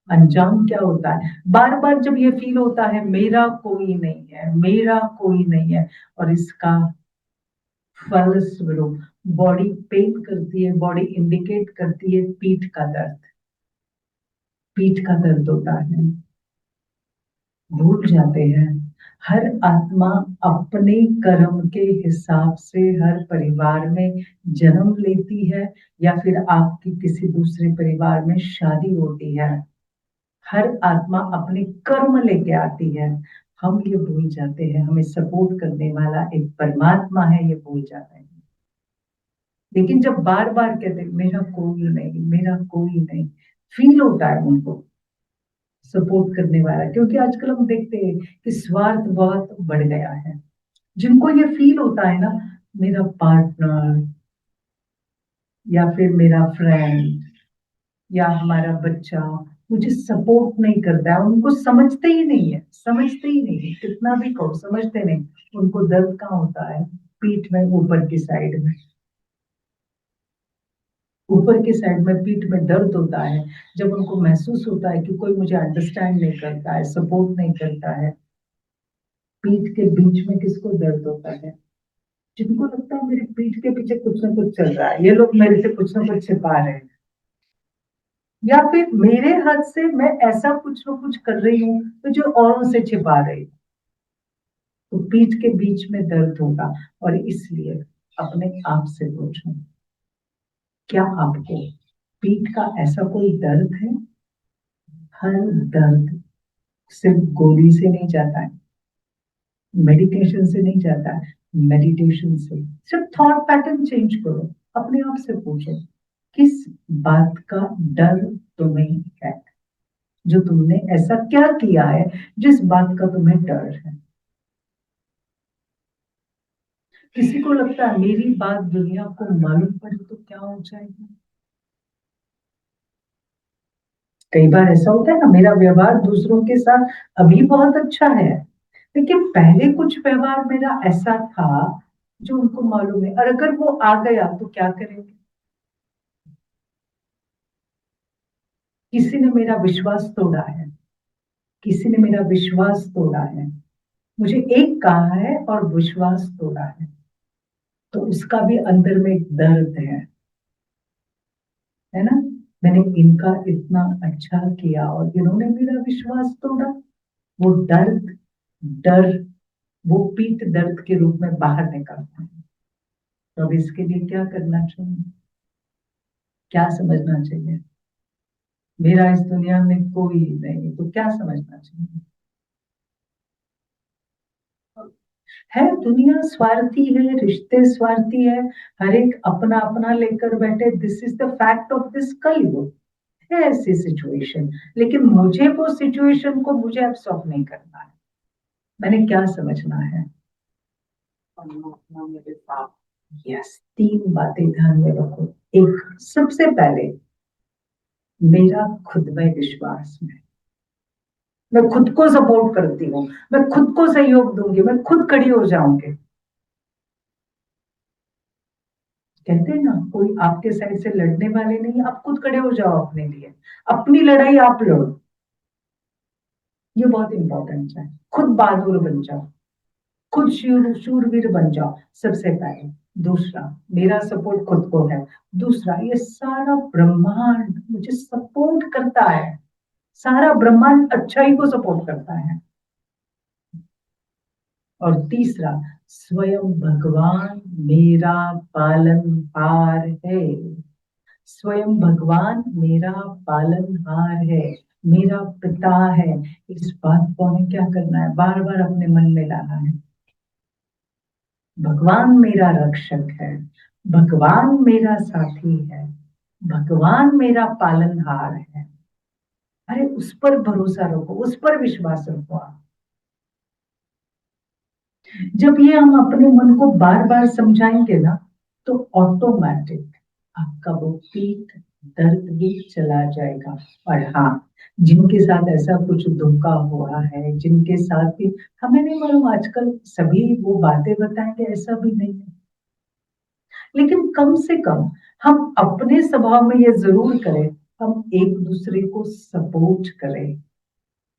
अंजाम क्या होता है, बार बार जब ये फील होता है मेरा कोई नहीं है, मेरा कोई नहीं है, और इसका फलस्वरूप बॉडी पेन करती है, बॉडी इंडिकेट करती है पीठ का दर्द, पीठ का दर्द होता है। भूल जाते हैं हर आत्मा अपने कर्म के हिसाब से हर परिवार में जन्म लेती है, या फिर आपकी किसी दूसरे परिवार में शादी होती है। हर आत्मा अपने कर्म लेके आती है। हम ये भूल जाते हैं हमें सपोर्ट करने वाला एक परमात्मा है, ये भूल जाते हैं। लेकिन जब बार बार कहते हैं, मेरा कोई नहीं, मेरा कोई नहीं, फील होता है उनको सपोर्ट करने वाला, क्योंकि आजकल हम देखते हैं कि स्वार्थ बहुत बढ़ गया है। जिनको ये फील होता है ना, मेरा पार्टनर या फिर मेरा फ्रेंड या हमारा बच्चा मुझे सपोर्ट नहीं करता है, उनको समझते ही नहीं है, समझते ही नहीं है, कितना भी कहो समझते नहीं। उनको दर्द कहाँ होता है? पीठ में, ऊपर की साइड में, ऊपर की साइड में पीठ में दर्द होता है। जब उनको महसूस होता है कि कोई मुझे अंडरस्टैंड नहीं करता है, सपोर्ट नहीं करता है। पीठ के बीच में किसको दर्द होता है? जिनको लगता है मेरी पीठ के पीछे कुछ ना कुछ चल रहा है, ये लोग मेरे से कुछ ना कुछ छिपा रहे हैं, या फिर मेरे हाथ से मैं ऐसा कुछ ना कुछ कर रही हूँ तो जो औरों से छिपा रही हूँ। तो पीठ के बीच में दर्द होगा। और इसलिए अपने आप से पूछो, क्या आपको पीठ का ऐसा कोई दर्द है? हर दर्द सिर्फ गोली से नहीं जाता है, मेडिटेशन से नहीं जाता है। मेडिटेशन से सिर्फ थॉट पैटर्न चेंज करो। अपने आप से पूछो, किस बात का डर तुम्हें है? जो तुमने ऐसा क्या किया है जिस बात का तुम्हें डर है? किसी को लगता है मेरी बात दुनिया को मालूम पड़ी तो क्या हो जाएगा। कई बार ऐसा होता है ना, मेरा व्यवहार दूसरों के साथ अभी बहुत अच्छा है, लेकिन पहले कुछ व्यवहार मेरा ऐसा था जो उनको मालूम है, और अगर वो आ गया तो क्या करेंगे? किसी ने मेरा विश्वास तोड़ा है, किसी ने मेरा विश्वास तोड़ा है, मुझे एक कहा है और विश्वास तोड़ा है, तो उसका भी अंदर में एक दर्द है ना? मैंने इनका इतना अच्छा किया और इन्होंने मेरा विश्वास तोड़ा। वो दर्द, डर, वो पीठ दर्द के रूप में बाहर निकलता है। तो अब इसके लिए क्या करना चाहिए? क्या समझना चाहिए? मेरा इस दुनिया में कोई नहीं, तो क्या समझना चाहिए? है दुनिया स्वार्थी है, रिश्ते स्वार्थी है, हर एक अपना अपना लेकर बैठे। This is the fact of this कलयुग। है ऐसी सिचुएशन, लेकिन मुझे वो सिचुएशन को मुझे अब्सॉर्ब नहीं करना है। मैंने क्या समझना है? परमात्मा मेरे साथ। यस, तीन बातें ध्यान में रखो। एक, सबसे पहले मेरा खुद में विश्वास है। मैं खुद को सपोर्ट करती हूँ, मैं खुद को सहयोग दूंगी, मैं खुद खड़ी हो जाऊंगी। कहते हैं ना, कोई आपके साइड से लड़ने वाले नहीं, आप खुद खड़े हो जाओ अपने लिए, अपनी लड़ाई आप लड़ो। ये बहुत इंपॉर्टेंट है। खुद बहादुर बन जाओ, खुद शूरवीर बन जाओ, सबसे पहले। दूसरा, मेरा सपोर्ट खुद को है। दूसरा, ये सारा ब्रह्मांड मुझे सपोर्ट करता है, सारा ब्रह्मांड अच्छाई को सपोर्ट करता है। और तीसरा, स्वयं भगवान मेरा पालनहार है। स्वयं भगवान मेरा पालनहार है, मेरा पिता है। इस बात को हमें क्या करना है? बार बार अपने मन में लाना है। भगवान मेरा रक्षक है, भगवान मेरा साथी है, भगवान मेरा पालनहार है। अरे उस पर भरोसा रखो, उस पर विश्वास रखो आप। जब ये हम अपने मन को बार बार समझाएंगे ना, तो ऑटोमेटिक आपका वो पीठ दर्द भी चला जाएगा। और हाँ, जिनके साथ ऐसा कुछ धोखा हुआ है, जिनके साथ भी, हमें नहीं मालूम आजकल सभी वो बातें बताएंगे, ऐसा भी नहीं है, लेकिन कम से कम हम अपने स्वभाव में ये जरूर करें, हम एक दूसरे को सपोर्ट करें,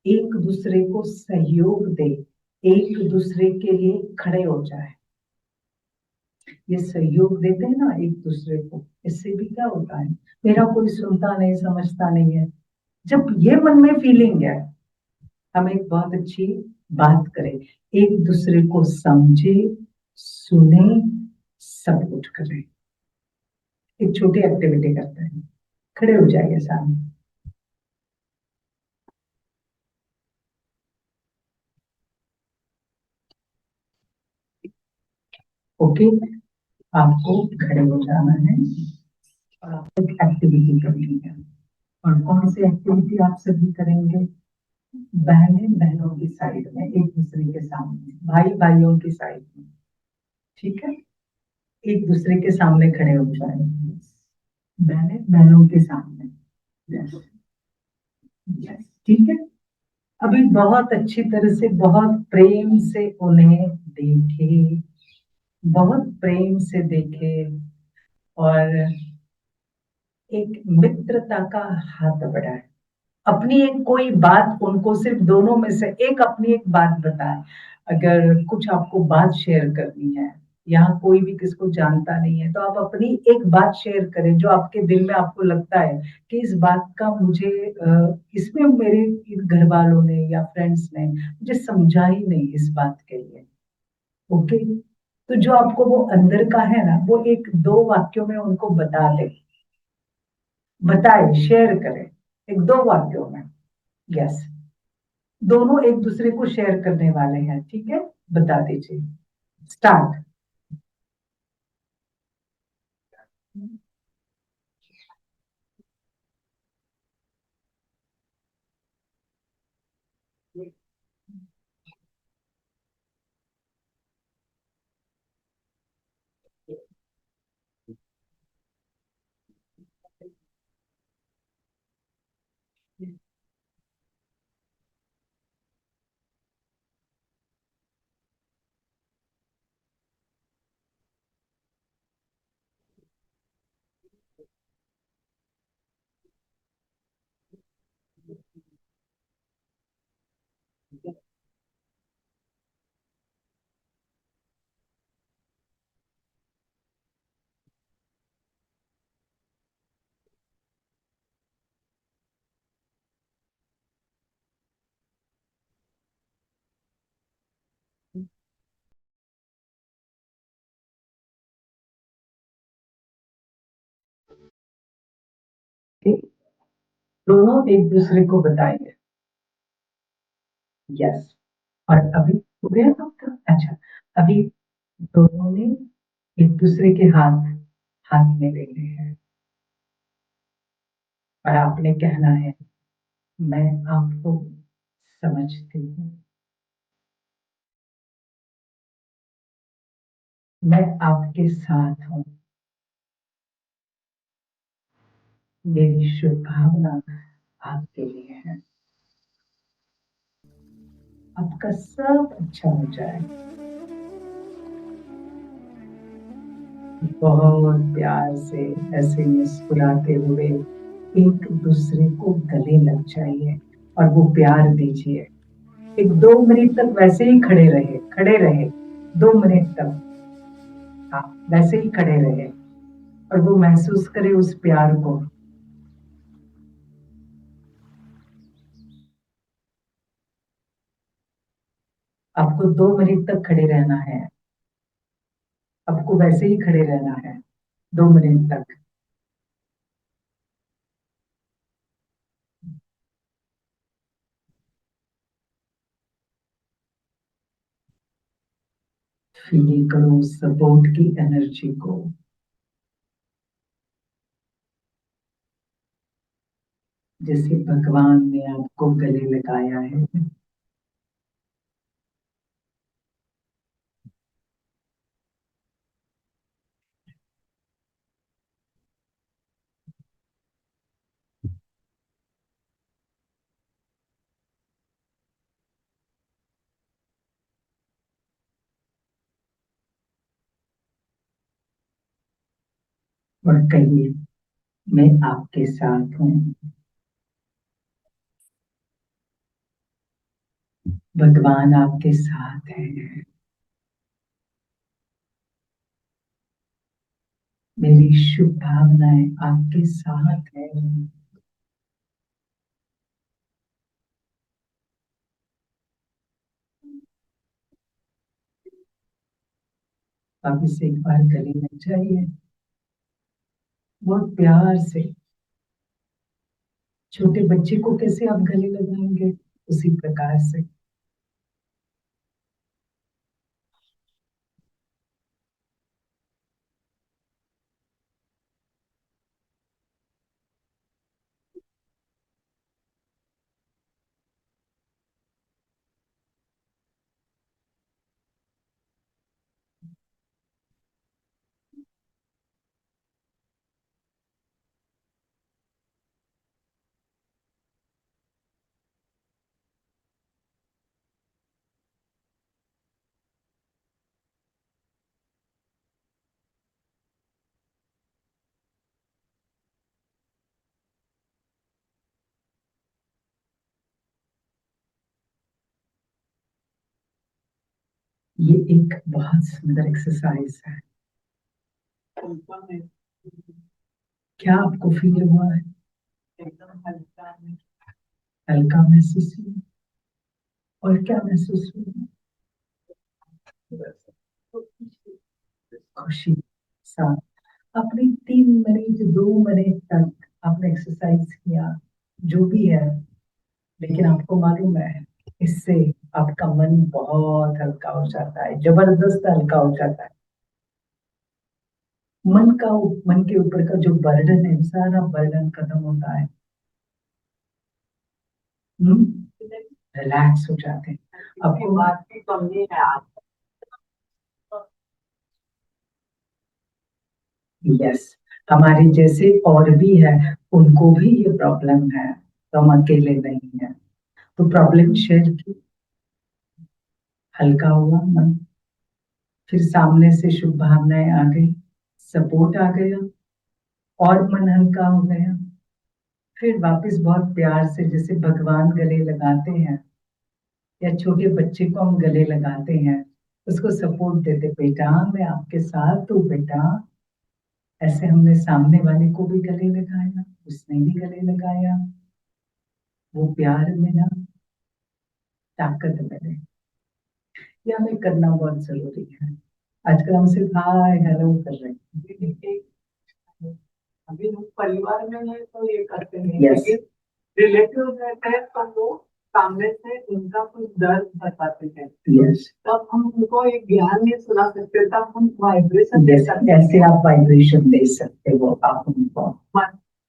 एक दूसरे को सहयोग दे, एक दूसरे के लिए खड़े हो जाए। ये सहयोग देते हैं ना एक दूसरे को, इससे भी क्या होता है? मेरा कोई सुनता नहीं, समझता नहीं है, जब ये मन में फीलिंग है, हम एक बहुत अच्छी बात करें, एक दूसरे को समझे, सुने, सपोर्ट करें। एक छोटी एक्टिविटी करते हैं, खड़े हो जाइए सामने। ओके, आपको खड़े हो जाना है और आपको एक एक्टिविटी करनी है। और कौन सी एक्टिविटी आप सभी करेंगे? बहनें बहनों की साइड में, एक दूसरे के सामने, भाई भाइयों की साइड में। ठीक है, एक दूसरे के सामने खड़े हो जाएंगे। मैंने बहनों के सामने। यस। यस, ठीक है। अभी बहुत अच्छी तरह से, बहुत प्रेम से उन्हें देखे, बहुत प्रेम से देखे, और एक मित्रता का हाथ बढ़ाए। अपनी एक कोई बात उनको, सिर्फ दोनों में से एक अपनी एक बात बताए। अगर कुछ आपको बात शेयर करनी है, यहाँ कोई भी किसको जानता नहीं है, तो आप अपनी एक बात शेयर करें जो आपके दिल में आपको लगता है कि इस बात का मुझे इसमें मेरे घर वालों ने या फ्रेंड्स ने मुझे समझा ही नहीं इस बात के लिए। ओके। तो जो आपको वो अंदर का है ना, वो एक दो वाक्यों में उनको बता दे, बताए, शेयर करें, एक दो वाक्यों में। यस। दोनों एक दूसरे को शेयर करने वाले हैं, ठीक है। बता दीजिए। स्टार्ट। दोनों एक दूसरे को बताएंगे। यस। और अभी हो गया आपका? अच्छा। अभी दोनों ने एक दूसरे के हाथ हाथ में ले लिए हैं, और आपने कहना है, मैं आपको समझती हूँ, मैं आपके साथ हूँ, मेरी शुभकामना आपके लिए है, आपका सब अच्छा हो जाए। बहुत प्यार से ऐसे मुस्कुराते हुए एक दूसरे को गले लग जाइए, और वो प्यार दीजिए। एक 2 मिनट तक वैसे ही खड़े रहे, खड़े रहे 2 मिनट तक। हाँ, वैसे ही खड़े रहे, और वो महसूस करे उस प्यार को। आपको 2 मिनट तक खड़े रहना है, आपको वैसे ही खड़े रहना है 2 मिनट तक। फील करो सपोर्ट की एनर्जी को, जैसे भगवान ने आपको गले लगाया है। और कहिए, मैं आपके साथ हूँ, भगवान आपके साथ है, मेरी शुभकामनाएं आपके साथ है। आप इसे एक बार गले लग जाइए, बहुत प्यार से। छोटे बच्चे को कैसे आप गले लगाएंगे, उसी प्रकार से। ये एक बहुत सुंदर एक्सरसाइज है। क्या आपको फील हुआ है? एकदम हल्का, हल्का महसूस हुआ? और क्या महसूस हुआ? खुशी। साथ अपनी 3 मिनट 2 मिनट तक आपने एक्सरसाइज किया, जो भी है, लेकिन आपको मालूम है इससे आपका मन बहुत हल्का हो जाता है, जबरदस्त हल्का हो जाता है। मन के ऊपर का जो बर्डन है, सारा बर्डन खत्म होता है। रिलैक्स हो जाते हैं। आपको बात की कमी है आज। यस, हमारे जैसे और भी है, उनको भी ये प्रॉब्लम है, तो हम अकेले नहीं है। तो प्रॉब्लम शेयर की, हल्का हुआ मन, फिर सामने से शुभ भावनाएं आ गई, सपोर्ट आ गया, और मन हल्का हो गया। फिर वापस बहुत प्यार से, जैसे भगवान गले लगाते हैं या छोटे बच्चे को हम गले लगाते हैं, उसको सपोर्ट देते, बेटा मैं आपके साथ हूँ बेटा। ऐसे हमने सामने वाले को भी गले लगाया, उसने भी गले लगाया। वो प्यार में ना ताकत मिले। ये हमें करना बहुत जरूरी है। आजकल हम सिर्फ हाय हेलो कर रहे हैं। अभी लोग परिवार में है तो ये करते हैं, लेकिन रिलेटिव रहते हैं तो वो सामने से उनका कुछ दर्द बताते हैं। तब हम उनको एक ज्ञान नहीं सुना सकते, तब हम वाइब्रेशन दे सकते हैं। कैसे आप वाइब्रेशन दे सकते हो? आप उनको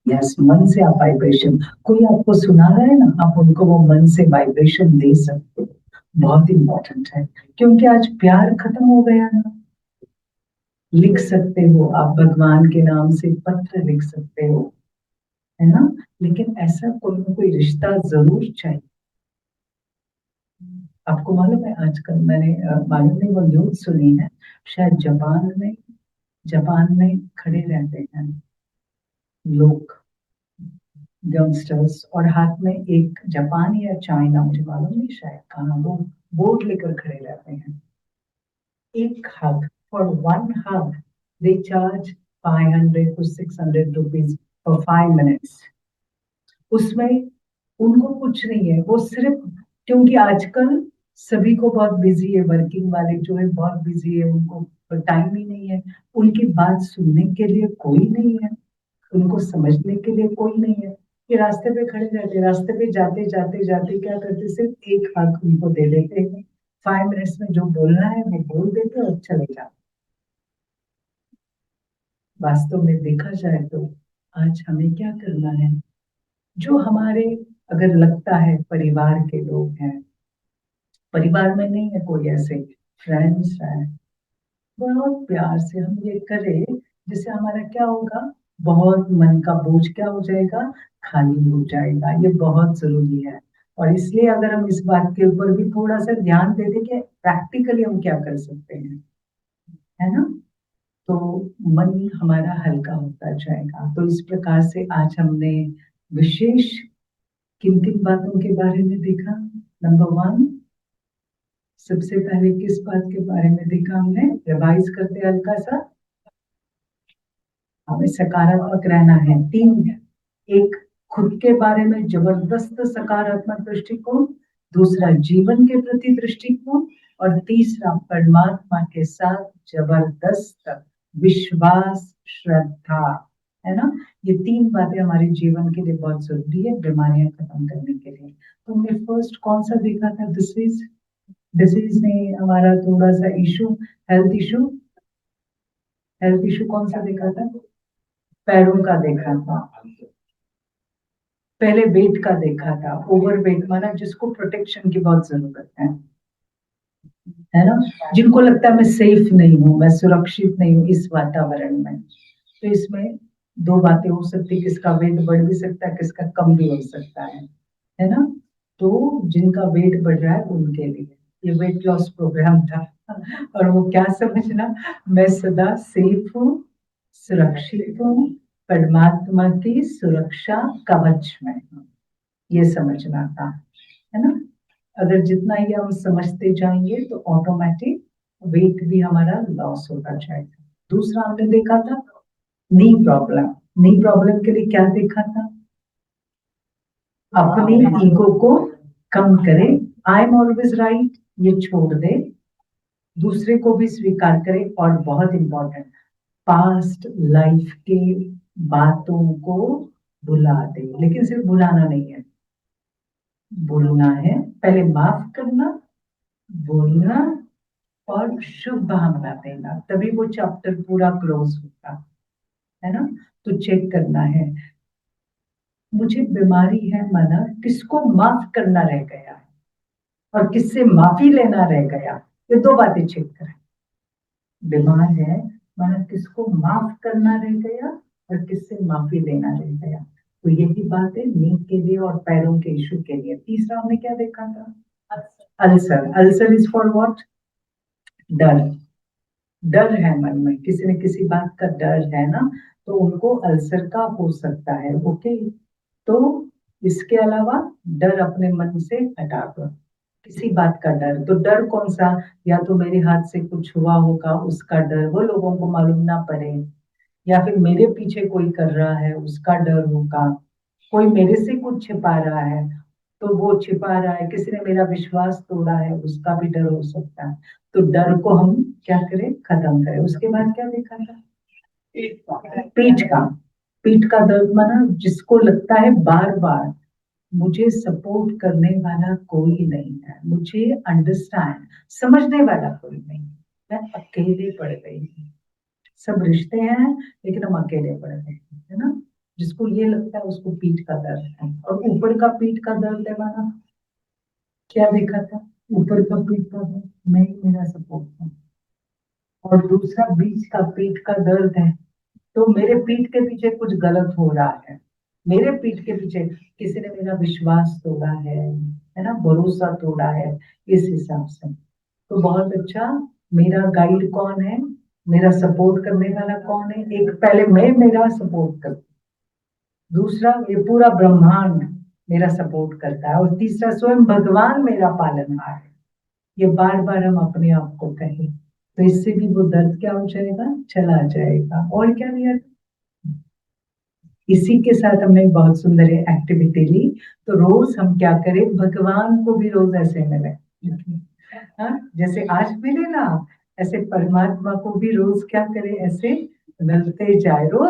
यस, मन से आप वाइब्रेशन, कोई आपको सुना रहा है ना, आप उनको वो मन से वाइब्रेशन दे सकते हो। बहुत इंपॉर्टेंट है, क्योंकि आज प्यार खत्म हो गया ना। लिख सकते हो आप, भगवान के नाम से पत्र लिख सकते हो, है ना, लेकिन ऐसा कोई ना कोई रिश्ता जरूर चाहिए। आपको मालूम है, आजकल मैंने मालूम नहीं वो न्यूज सुनी है, शायद जापान में खड़े रहते हैं लोग, यंगस्टर्स, और हाथ में एक, जापान या चाइना मुझे मालूम नहीं, शायद कहाँ, वो बोर्ड लेकर खड़े रहते हैं। एक hug, for one hug they charge 500 to 600 rupees for 5 minutes। उसमें उनको कुछ नहीं है, वो सिर्फ, क्योंकि आजकल सभी को बहुत बिजी है, वर्किंग वाले जो है बहुत बिजी है, उनको टाइम ही नहीं है, उनकी बात सुनने के लिए कोई नहीं है, उनको समझने के लिए कोई नहीं है। ये रास्ते पे खड़े रहते, रास्ते पे जाते जाते जाते क्या करते, सिर्फ एक हक उनको दे देते हैं, 5 मिनट्स में जो बोलना है वो बोल देते और चले जाते। वास्तव में देखा जाए तो आज हमें क्या करना है, जो हमारे, अगर लगता है परिवार के लोग हैं, परिवार में नहीं है कोई ऐसे, फ्रेंड्स हैं, बहुत प्यार से हम ये करें, जिससे हमारा क्या होगा, बहुत मन का बोझ क्या हो जाएगा, खाली हो जाएगा। ये बहुत जरूरी है। और इसलिए अगर हम इस बात के ऊपर भी थोड़ा सा ध्यान दे दें कि प्रैक्टिकली हम क्या कर सकते हैं, है ना, तो मन हमारा हल्का होता जाएगा। तो इस प्रकार से आज हमने विशेष किन किन बातों के बारे में देखा। नंबर 1, सबसे पहले किस बात के बारे में देखा हमने, रिवाइज करते हल्का सा, हमें सकारात्मक रहना है। 3, एक, खुद के बारे में जबरदस्त सकारात्मक दृष्टिकोण, दूसरा जीवन के प्रति दृष्टिकोण, और तीसरा परमात्मा के साथ जबरदस्त विश्वास, श्रद्धा, है ना। ये 3 बातें हमारे जीवन के लिए बहुत जरूरी है बीमारियां खत्म करने के लिए। तो हमने फर्स्ट कौन सा देखा था, डिसीज में हमारा थोड़ा सा issue, health issue, health issue कौन सा देखा था, पैरों का देखा था, पहले वेट का देखा था, ओवर वेट माना जिसको प्रोटेक्शन की बहुत जरूरत है ना, जिनको लगता है मैं सेफ नहीं हूँ, मैं सुरक्षित नहीं हूँ इस वातावरण में। तो इसमें 2 बातें हो सकती है, किसका वेट बढ़ भी सकता है, किसका कम भी हो सकता है ना। तो जिनका वेट बढ़ रहा है उनके लिए ये वेट लॉस प्रोग्राम था। और वो क्या समझना, मैं सदा सेफ हूँ, सुरक्षित हूँ, परमात्मा की सुरक्षा कवच में हूँ, ये समझना था, है ना। अगर जितना ये हम समझते जाएंगे तो ऑटोमेटिक वेट भी हमारा लॉस होता जाएगा। दूसरा हमने देखा था नी प्रॉब्लम। नी प्रॉब्लम के लिए क्या देखा था? अपने ईगो को कम करे, आई एम ऑलवेज राइट, ये छोड़ दे, दूसरे को भी स्वीकार करे, और बहुत इंपॉर्टेंट, पास्ट लाइफ के बातों को भुला दे। लेकिन सिर्फ भुलाना नहीं है, बोलना है, पहले माफ करना, बोलना और शुभ भावना देना, तभी वो चैप्टर पूरा क्लोज होता है ना। तो चेक करना है, मुझे बीमारी है माना, किसको माफ करना रह गया है और किससे माफी लेना रह गया, ये दो बातें चेक करें। बीमार है माना, किसको माफ करना रह गया और किससे माफी लेना रह गया। तो यही बात है नींद के लिए और पैरों के इशू के लिए। तीसरा हमने क्या देखा था? Ulcer. Ulcer is for what? डर। डर है मन में, किसी न किसी बात का डर है ना, तो उनको अल्सर का हो सकता है। ओके, तो इसके अलावा डर अपने मन से हटा दो, किसी बात का डर। तो डर कौन सा? या तो मेरे हाथ से कुछ हुआ होगा उसका डर, वो लोगों को मालूम ना पड़े, या फिर मेरे पीछे कोई कर रहा है उसका डर होगा, कोई मेरे से कुछ छिपा रहा है तो वो छिपा रहा है, किसी ने मेरा विश्वास तोड़ा है उसका भी डर हो सकता है। तो डर को हम क्या करें? खत्म करें। उसके बाद क्या देखा था? पीठ का। पीठ का दर्द माना, जिसको लगता है बार बार मुझे सपोर्ट करने वाला कोई नहीं है, मुझे अंडरस्टैंड समझने वाला कोई नहीं, मैं अकेले पड़ गई हूँ, सब रिश्ते हैं लेकिन हम अकेले पड़ गए, है ना। जिसको ये लगता है उसको पीठ का दर्द है। और ऊपर का पीठ का दर्द है माना, क्या देखा था? ऊपर का पीठ का दर्द मैं ही मेरा सपोर्ट हूँ, और दूसरा बीच का पीठ का दर्द है, तो मेरे पीठ के पीछे कुछ गलत हो रहा है, मेरे पीठ के पीछे किसी ने मेरा विश्वास तोड़ा है ना, भरोसा तोड़ा है, इस हिसाब से। तो बहुत अच्छा, मेरा गाइड कौन है, मेरा सपोर्ट करने वाला कौन है? एक पहले मैं मेरा सपोर्ट कर, दूसरा ये पूरा ब्रह्मांड मेरा सपोर्ट करता है, और तीसरा स्वयं भगवान मेरा पालनहार है। ये बार बार हम अपने आप को कहें, तो इससे भी वो दर्द क्या हो जाएगा? चला जाएगा। और क्या लिया? इसी के साथ हमने एक बहुत सुंदर एक्टिविटी ली। तो रोज हम क्या करें? भगवान को भी रोज ऐसे मिले, हाँ, जैसे आज मिले ना, ऐसे परमात्मा को भी रोज क्या करें? ऐसे मिलते जाए रोज।